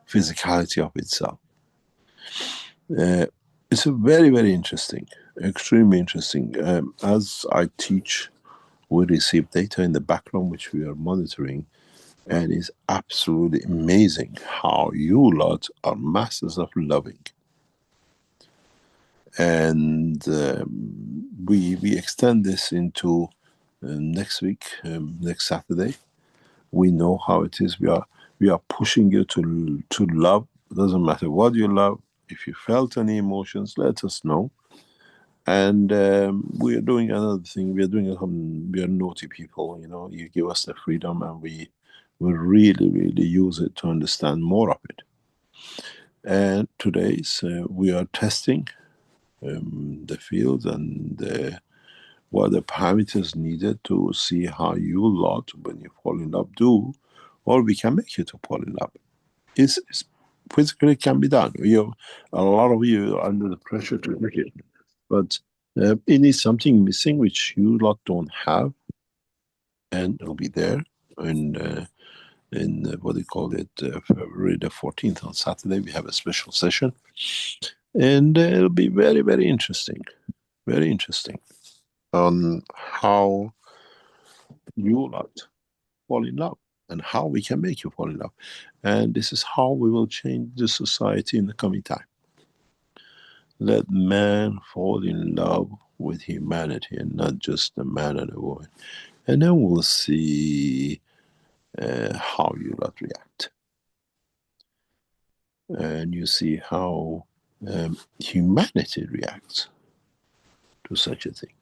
Speaker 3: physicality of itself. It's a very, very interesting, extremely interesting. As I teach, we receive data in the background which we are monitoring, and it's absolutely amazing how you lot are masters of loving. And we extend this into next week, next Saturday. We know how it is. We are pushing you to love. It doesn't matter what you love. If you felt any emotions, let us know. And we are doing another thing. We are naughty people. You give us the freedom, and we really, really use it to understand more of it. And today's we are testing the field and what the parameters needed to see how you lot, when you fall in love, do, or we can make you to fall in love. It's physically can be done. A lot of you are under the pressure to make it, but it is something missing which you lot don't have, and it'll be there. And in what do you call it, February the 14th on Saturday, we have a special session, and it'll be very, very interesting, on how you lot fall in love and how we can make you fall in love. And this is how we will change the society in the coming time. Let man fall in love with humanity and not just the man and the woman. And then we'll see how you lot react. And you see how humanity reacts to such a thing.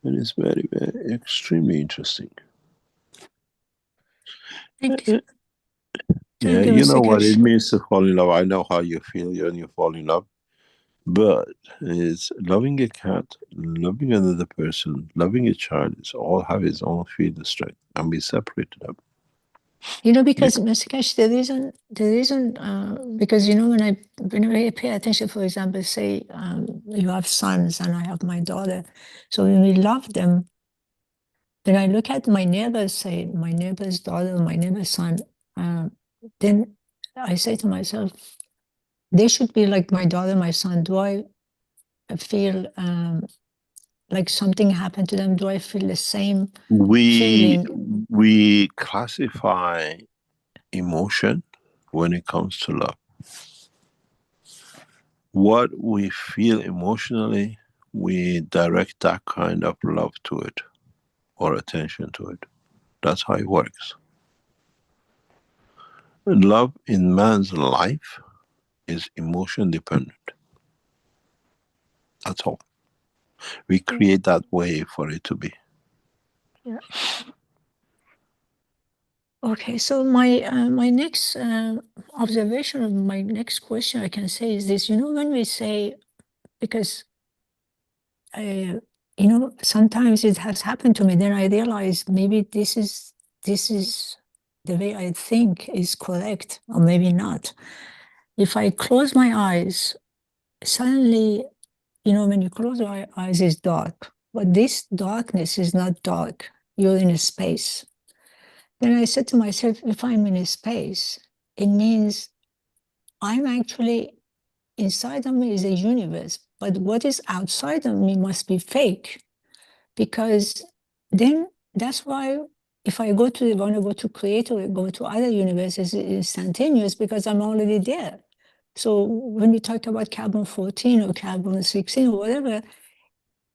Speaker 3: And it's very, very extremely interesting.
Speaker 6: Thank you.
Speaker 3: Yeah, you know what it means to fall in love. I know how you feel when you fall in love. But it's loving a cat, loving another person, loving a child, it's all have its own field strength, and we separated them.
Speaker 6: You know, because Mr. Keshe, the reason, because you know, whenever I pay attention, for example, say you have sons and I have my daughter, so when we love them, when I look at my neighbors, say my neighbor's daughter, my neighbor's son, then I say to myself, they should be like my daughter, my son. Do I feel like something happened to them? Do I feel the same feeling?
Speaker 3: We classify emotion when it comes to love. What we feel emotionally, we direct that kind of love to it or attention to it. That's how it works. Love in man's life is emotion dependent. That's all. We create that way for it to be.
Speaker 6: Yeah. Okay, so my next observation, or my next question I can say is this: you know, when we say, because you know, sometimes it has happened to me, then I realize maybe this is the way I think is correct, or maybe not. If I close my eyes, suddenly, you know, when you close your eyes, it's dark, but this darkness is not dark. You're in a space. Then I said to myself, if I'm in a space, it means I'm actually, inside of me is a universe, but what is outside of me must be fake. Because then that's why if I want to go to create or go to other universes, it's instantaneous because I'm already there. So when we talk about carbon 14 or carbon 16 or whatever,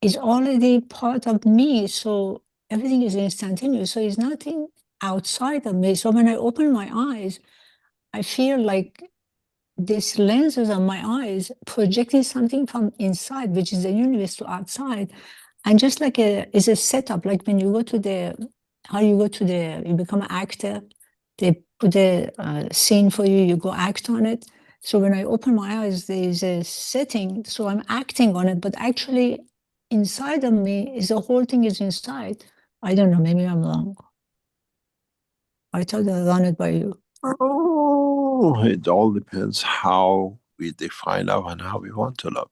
Speaker 6: it's already part of me. So everything is instantaneous. So it's nothing outside of me. So when I open my eyes, I feel like these lenses on my eyes projecting something from inside, which is the universe, to outside. And just like it's a setup, like when you go to you become an actor, they put a scene for you, you go act on it. So when I open my eyes, there is a setting, so I'm acting on it, but actually inside of me is the whole thing is inside. I don't know, maybe I'm wrong. I thought I run it by you.
Speaker 3: Oh, it all depends how we define love and how we want to love.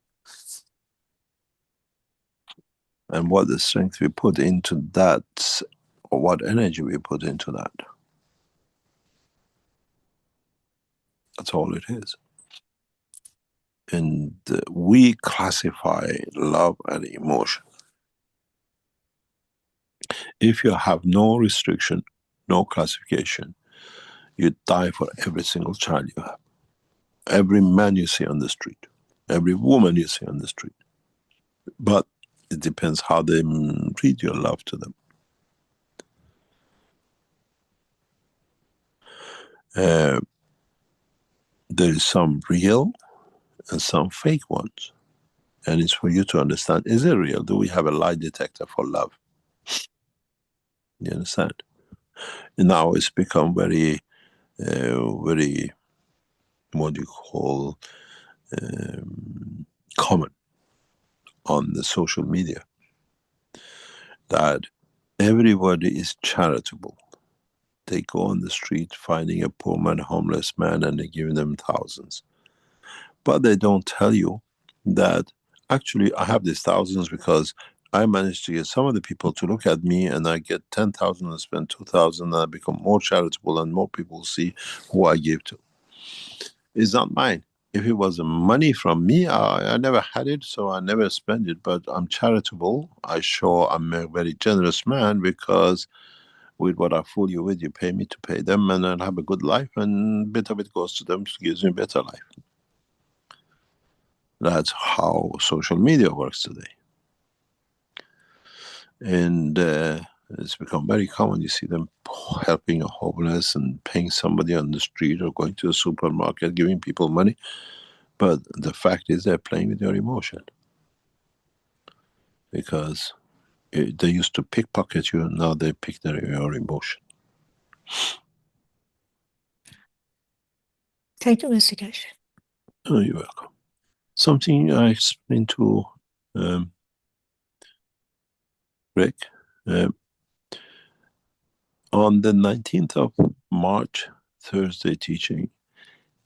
Speaker 3: And what the strength we put into that, or what energy we put into that. That's all it is. And we classify love and emotion. If you have no restriction, no classification, you die for every single child you have. Every man you see on the street. Every woman you see on the street. But it depends how they read your love to them. There is some real and some fake ones. And it's for you to understand, is it real? Do we have a lie detector for love? You understand? And now it's become very, very, what do you call, common on the social media, that everybody is charitable. They go on the street finding a poor man, homeless man, and they give them thousands. But they don't tell you that actually I have these thousands because I managed to get some of the people to look at me, and I get 10,000 and spend 2,000, and I become more charitable, and more people see who I give to. It's not mine. If it was money from me, I never had it, so I never spend it, but I'm charitable. I show I'm a very generous man because with what I fool you with, you pay me to pay them, and I'll have a good life, and a bit of it goes to them, gives me a better life. That's how social media works today. And it's become very common. You see them helping a homeless and paying somebody on the street, or going to a supermarket, giving people money. But the fact is they're playing with your emotion. Because they used to pickpocket you, and now they pick your emotion.
Speaker 6: Thank you, Mr. Keshe.
Speaker 3: Oh, you're welcome. Something I explained to Rick. On the 19th of March, Thursday teaching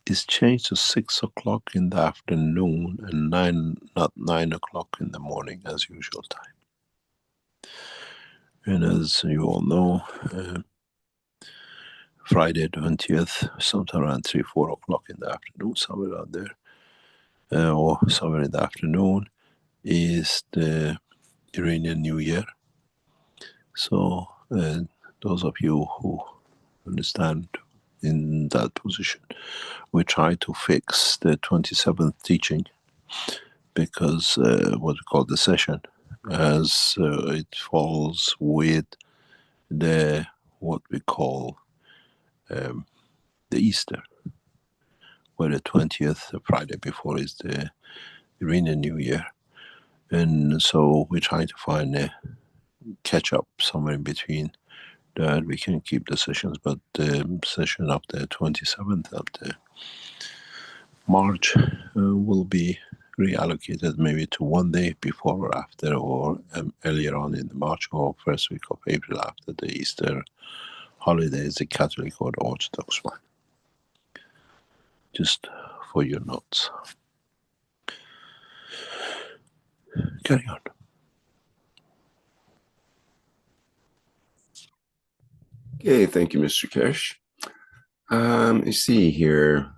Speaker 3: is changed to 6 o'clock in the afternoon and not 9 o'clock in the morning as usual time. And as you all know, Friday 20th, sometime around 3, 4 o'clock in the afternoon, somewhere around there, or somewhere in the afternoon, is the Iranian New Year. So those of you who understand in that position, we try to fix the 27th teaching because what we call the session, as it falls with the what we call the Easter, where the 20th, the Friday before, is the Iranian New Year. And so we're trying to find a catch up somewhere in between that we can keep the sessions, but the session of the 27th of the March will be reallocated maybe to one day before or after, or earlier on in March or first week of April after the Easter holidays, the Catholic or the Orthodox one. Just for your notes. Carry on.
Speaker 2: Okay, thank you, Mr. Keshe. Let me see here.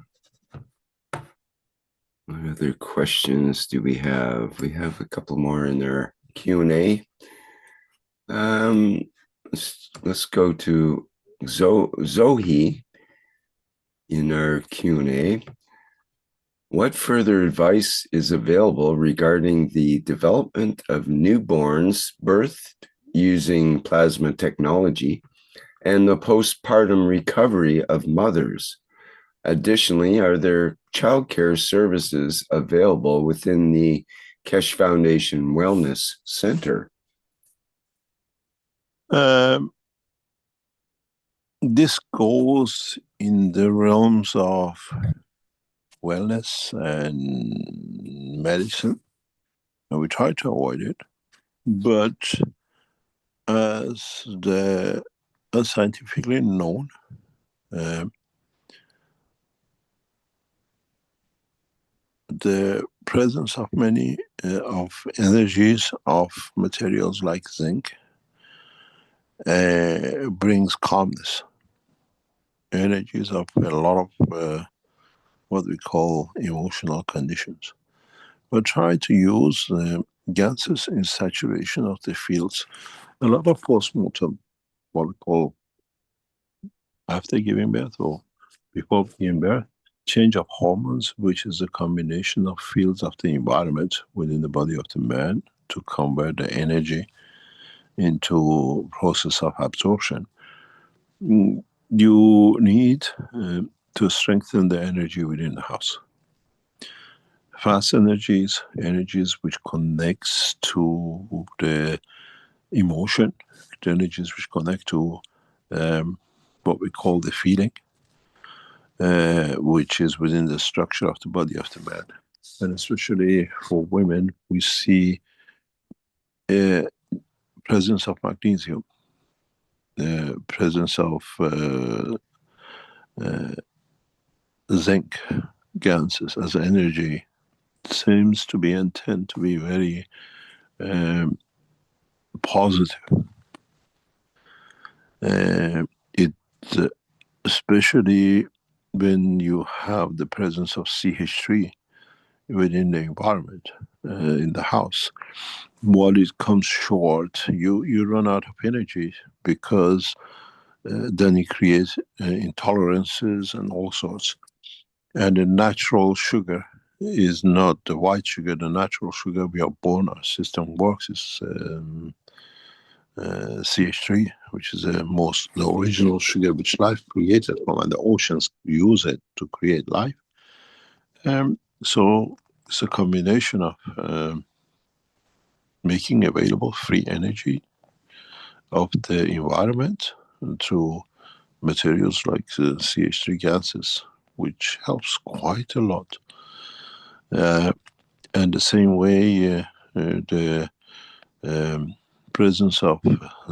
Speaker 2: What other questions do we have? We have a couple more in our Q&A. Let's go to Zohi in our Q&A. What further advice is available regarding the development of newborns birthed using plasma technology and the postpartum recovery of mothers? Additionally, are there childcare services available within the Keshe Foundation Wellness Center?
Speaker 3: This goes in the realms of wellness and medicine, and we try to avoid it. But as scientifically known, the presence of many of energies of materials like zinc brings calmness. Energies of a lot of what we call emotional conditions. But try to use gases in saturation of the fields. A lot of postmortem, what we call after giving birth or before giving birth, change of hormones, which is a combination of fields of the environment within the body of the man to convert the energy into process of absorption. You need to strengthen the energy within the house. Fast energies which connects to the emotion, the energies which connect to what we call the feeling, which is within the structure of the body of the man. And especially for women, we see a presence of magnesium, the presence of zinc gases as energy seems to be and tend to be very positive. It especially when you have the presence of CH3 within the environment, in the house, while it comes short, you run out of energy because then it creates intolerances and all sorts. And the natural sugar is not the white sugar. The natural sugar we are born, our system works, is CH3, which is the original sugar which life created from, and the oceans use it to create life. So it's a combination of making available free energy of the environment through materials like CH3 gases, which helps quite a lot. And the same way, the presence of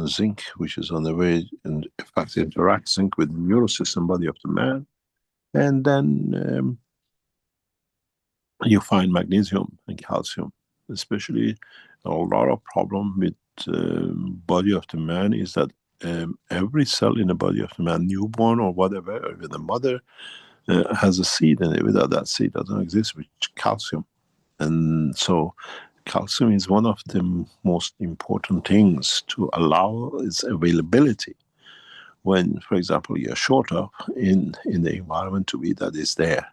Speaker 3: zinc, which is on the way, and in fact interacts zinc with the neural system body of the man. And then you find magnesium and calcium, especially a lot of problem with body of the man is that every cell in the body of the man, newborn or whatever, or with the mother, has a seed in it. Without that seed, doesn't exist, which calcium. And so calcium is one of the most important things to allow its availability when, for example, you're short of in the environment to be that is there.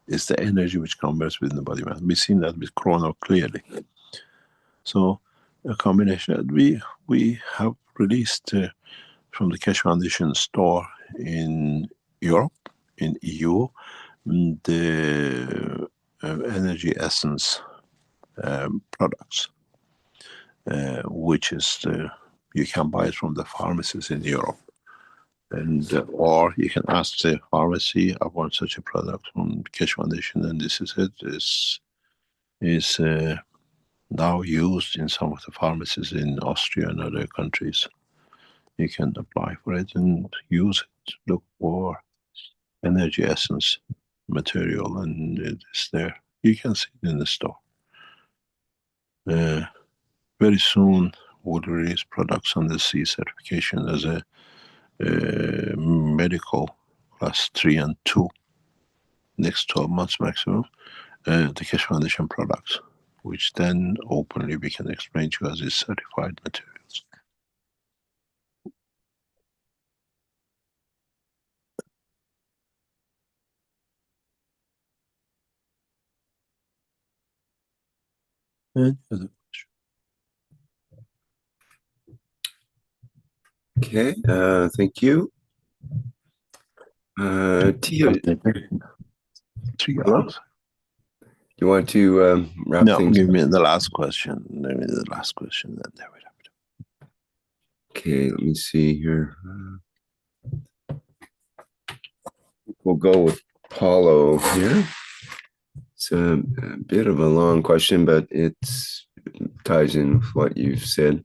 Speaker 3: It's the energy which converts within the body. We've seen that with Corona clearly. So a combination. We have released from the Keshe Foundation store in Europe, in EU, the energy essence products, which is you can buy it from the pharmacies in Europe, and or you can ask the pharmacy, I want such a product from Keshe Foundation, and this is it. Is now used in some of the pharmacies in Austria and other countries. You can apply for it and use it. Look for energy essence material, and it is there. You can see it in the store. Very soon we'll release products on the CE certification as a medical class 3 and 2, next 12 months maximum, the Keshe Foundation products, which then openly we can explain to you as is certified materials.
Speaker 2: Okay, thank you. Tia,
Speaker 3: 3
Speaker 2: hello?
Speaker 3: hours.
Speaker 2: You want to wrap
Speaker 3: No,
Speaker 2: things
Speaker 3: give
Speaker 2: up?
Speaker 3: me the last question. Give me the last question, then there we have it.
Speaker 2: Okay, let me see here. We'll go with Paulo here. It's a bit of a long question, but it ties in with what you've said.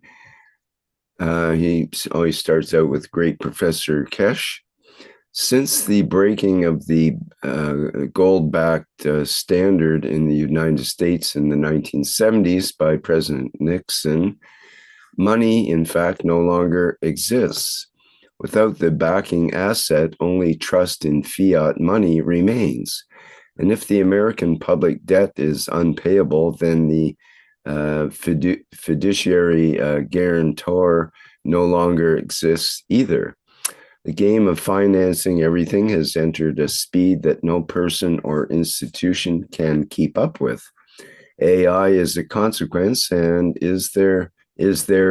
Speaker 2: He always starts out with Great Professor Keshe. Since the breaking of the gold-backed standard in the United States in the 1970s by President Nixon, money, in fact, no longer exists. Without the backing asset, only trust in fiat money remains. And if the American public debt is unpayable, then the fiduciary guarantor no longer exists either. The game of financing everything has entered a speed that no person or institution can keep up with. AI is a consequence and is there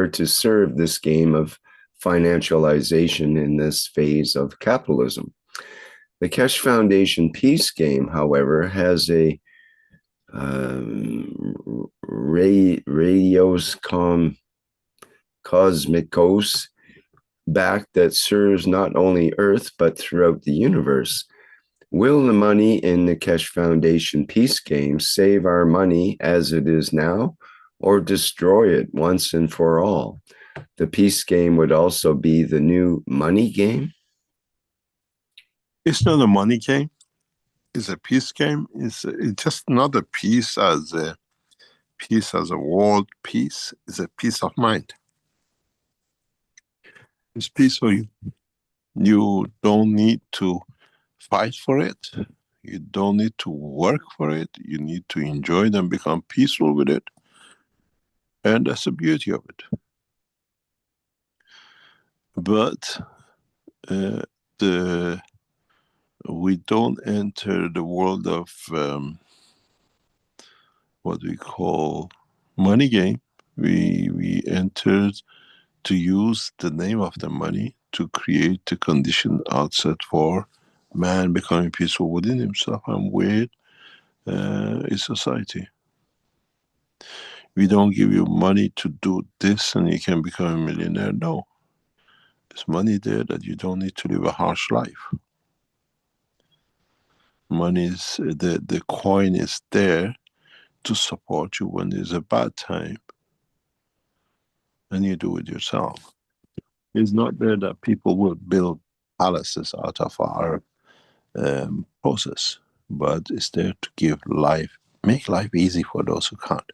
Speaker 2: to serve this game of financialization in this phase of capitalism. The Keshe Foundation Peace Game, however, has a radios cosmicos back that serves not only Earth, but throughout the universe. Will the money in the Keshe Foundation Peace Game save our money as it is now, or destroy it once and for all? The peace game would also be the new money game?
Speaker 3: It's not a money game. It's a peace game. It's just not a peace as a world peace. It's a peace of mind. It's peace for you. You don't need to fight for it. You don't need to work for it. You need to enjoy it and become peaceful with it. And that's the beauty of it. But we don't enter the world of what we call money game. We entered to use the name of the money to create the condition outside for man becoming peaceful within himself and with his society. We don't give you money to do this and you can become a millionaire. No. There's money there that you don't need to live a harsh life. Money is, the coin is there to support you when there's a bad time, and you do it yourself. It's not there that people will build palaces out of our process, but it's there to give life, make life easy for those who can't.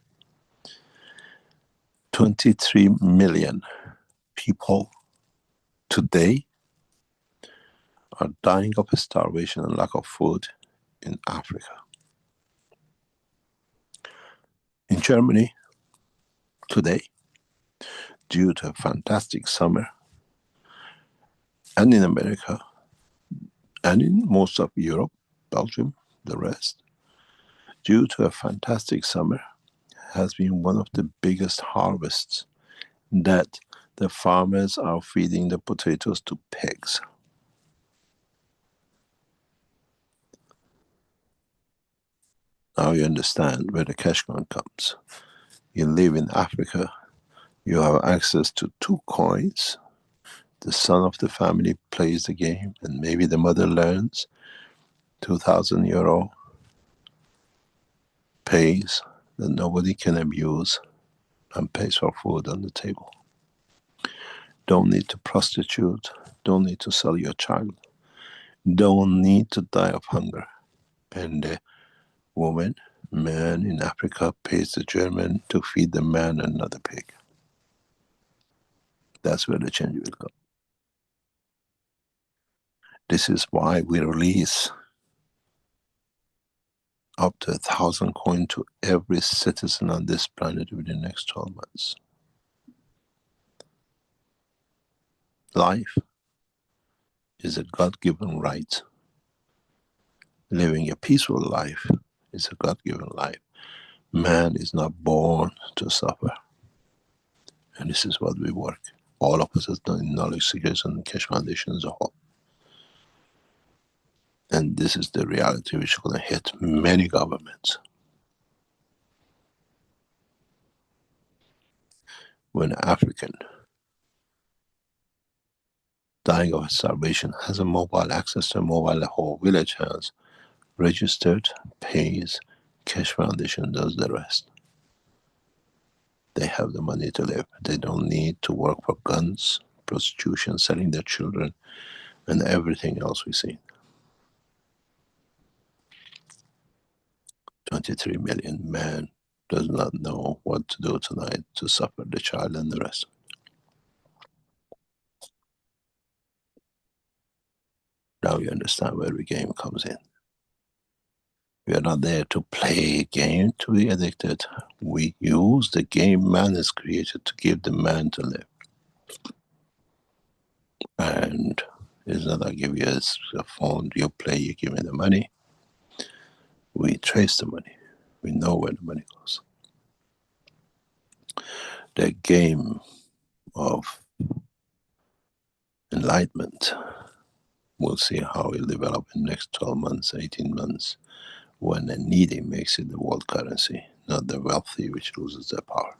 Speaker 3: 23 million people today are dying of starvation and lack of food in Africa. In Germany, today, due to a fantastic summer, and in America, and in most of Europe, Belgium, the rest, due to a fantastic summer, has been one of the biggest harvests that the farmers are feeding the potatoes to pigs. Now you understand where the cash comes. You live in Africa, you have access to 2 coins. The son of the family plays the game, and maybe the mother learns. 2,000 euro pays that nobody can abuse and pays for food on the table. Don't need to prostitute, don't need to sell your child, don't need to die of hunger. And the woman, man in Africa pays the German to feed the man and not the pig. That's where the change will come. This is why we release up to 1,000 coins to every citizen on this planet within the next 12 months. Life is a God-given right. Living a peaceful life is a God-given life. Man is not born to suffer. And this is what we work. All of us as knowledge seekers and the Keshe Foundation as a whole. And this is the reality which is going to hit many governments. When an African dying of starvation has a mobile access to a mobile, the whole village has registered, pays, Keshe Foundation does the rest. They have the money to live. They don't need to work for guns, prostitution, selling their children, and everything else we see. 23 million men does not know what to do tonight to suffer the child and the rest. Now you understand where the game comes in. We are not there to play a game to be addicted. We use the game man has created to give the man to live. And it's not I give you a phone, you play, you give me the money. We trace the money. We know where the money goes. The game of enlightenment, we'll see how it will develop in the next 12 months, 18 months, when the needy makes it the world currency, not the wealthy which loses their power.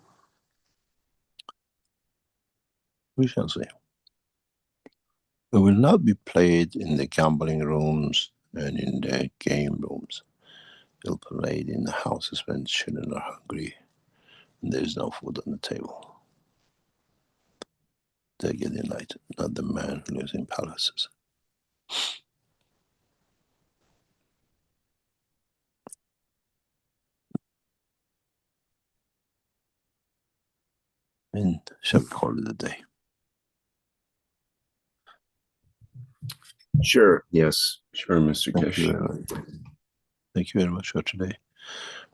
Speaker 3: We shall see. It will not be played in the gambling rooms and in the game rooms. It will be played in the houses when children are hungry and there is no food on the table. They get enlightened, not the man who lives in palaces. And shall we call it a day?
Speaker 2: Sure. Yes. Sure, Mr.
Speaker 3: Thank you
Speaker 2: Keshe.
Speaker 3: very much. Thank you very much for today.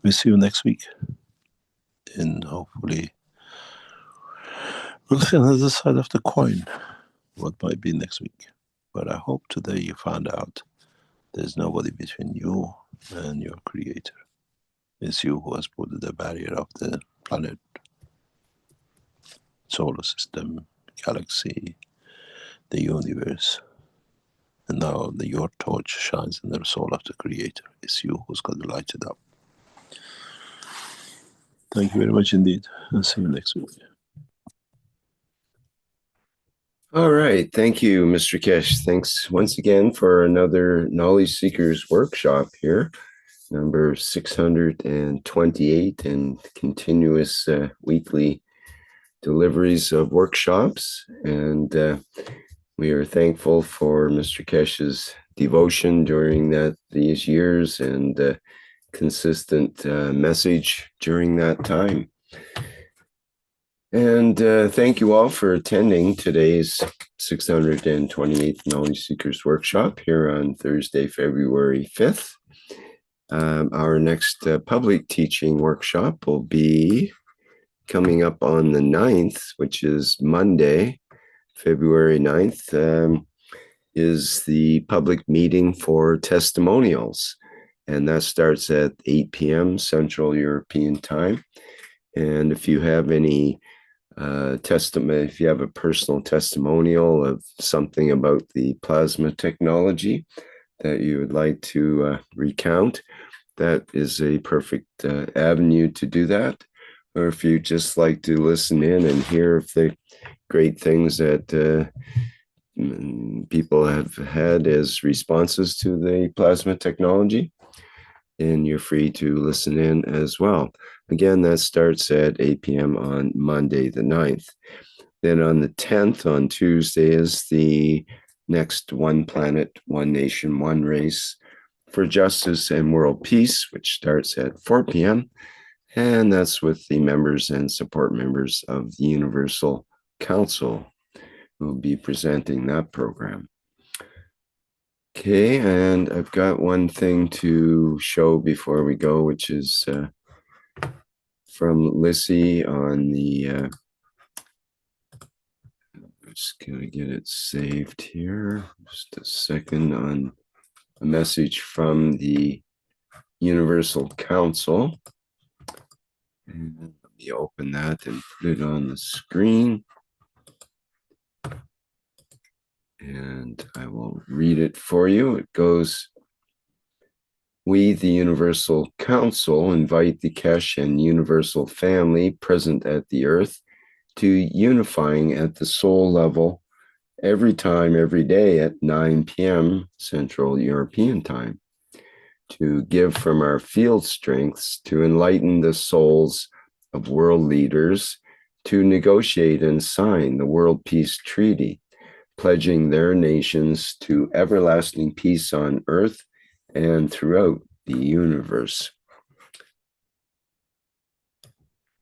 Speaker 3: We'll see you next week. And hopefully we'll see another side of the coin, what might be next week. But I hope today you found out there's nobody between you and your creator. It's you who has put the barrier of the planet, solar system, galaxy, the universe. And now your torch shines in the soul of the creator. It's you who's got to light it up. Thank you very much indeed. And see you next week.
Speaker 2: All right. Thank you, Mr. Keshe. Thanks once again for another Knowledge Seekers workshop here. number 628, and continuous weekly deliveries of workshops. And we are thankful for Mr. Keshe's devotion during these years and consistent message during that time. And thank you all for attending today's 628th Knowledge Seekers Workshop here on Thursday, February 5th. Our next public teaching workshop will be coming up on the 9th, which is Monday, February 9th, is the public meeting for testimonials. And that starts at 8 p.m. Central European Time. And if you have any if you have a personal testimonial of something about the plasma technology that you would like to recount, that is a perfect avenue to do that. Or if you just like to listen in and hear of the great things that people have had as responses to the plasma technology, and you're free to listen in as well. Again, that starts at 8 p.m. on Monday the 9th. Then on the 10th, on Tuesday, is the next One Planet, One Nation, One Race for Justice and World Peace, which starts at 4 p.m. And that's with the members and support members of the Universal Council who will be presenting that program. Okay, and I've got one thing to show before we go, which is from Lissy on the, just gonna get it saved here, just a second, on a message from the Universal Council. And let me open that and put it on the screen. And I will read it for you. It goes, "We, the Universal Council, invite the Keshe and Universal family present at the Earth to unifying at the soul level every time, every day at 9 p.m. Central European Time, to give from our field strengths to enlighten the souls of world leaders, to negotiate and sign the World Peace Treaty, pledging their nations to everlasting peace on earth and throughout the universe."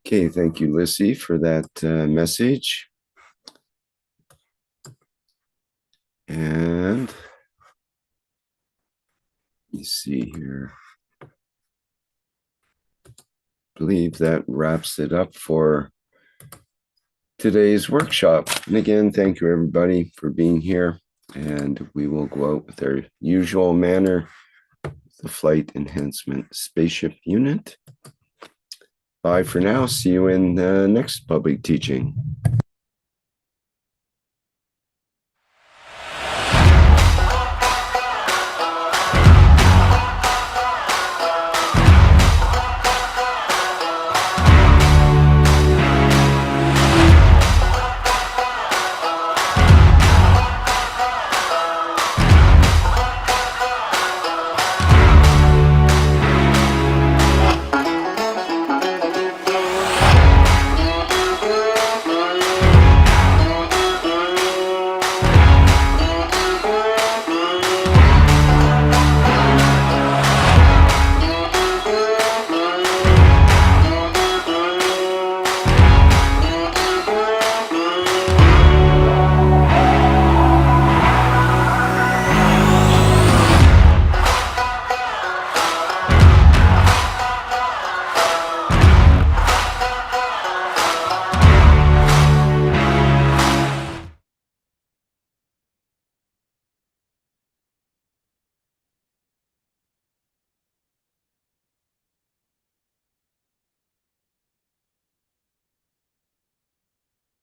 Speaker 2: Okay, thank you, Lissy, for that message. And let me see here. I believe that wraps it up for today's workshop. And again, thank you everybody for being here. And we will go out with our usual manner, the Flight Enhancement Spaceship Unit. Bye for now. See you in the next public teaching.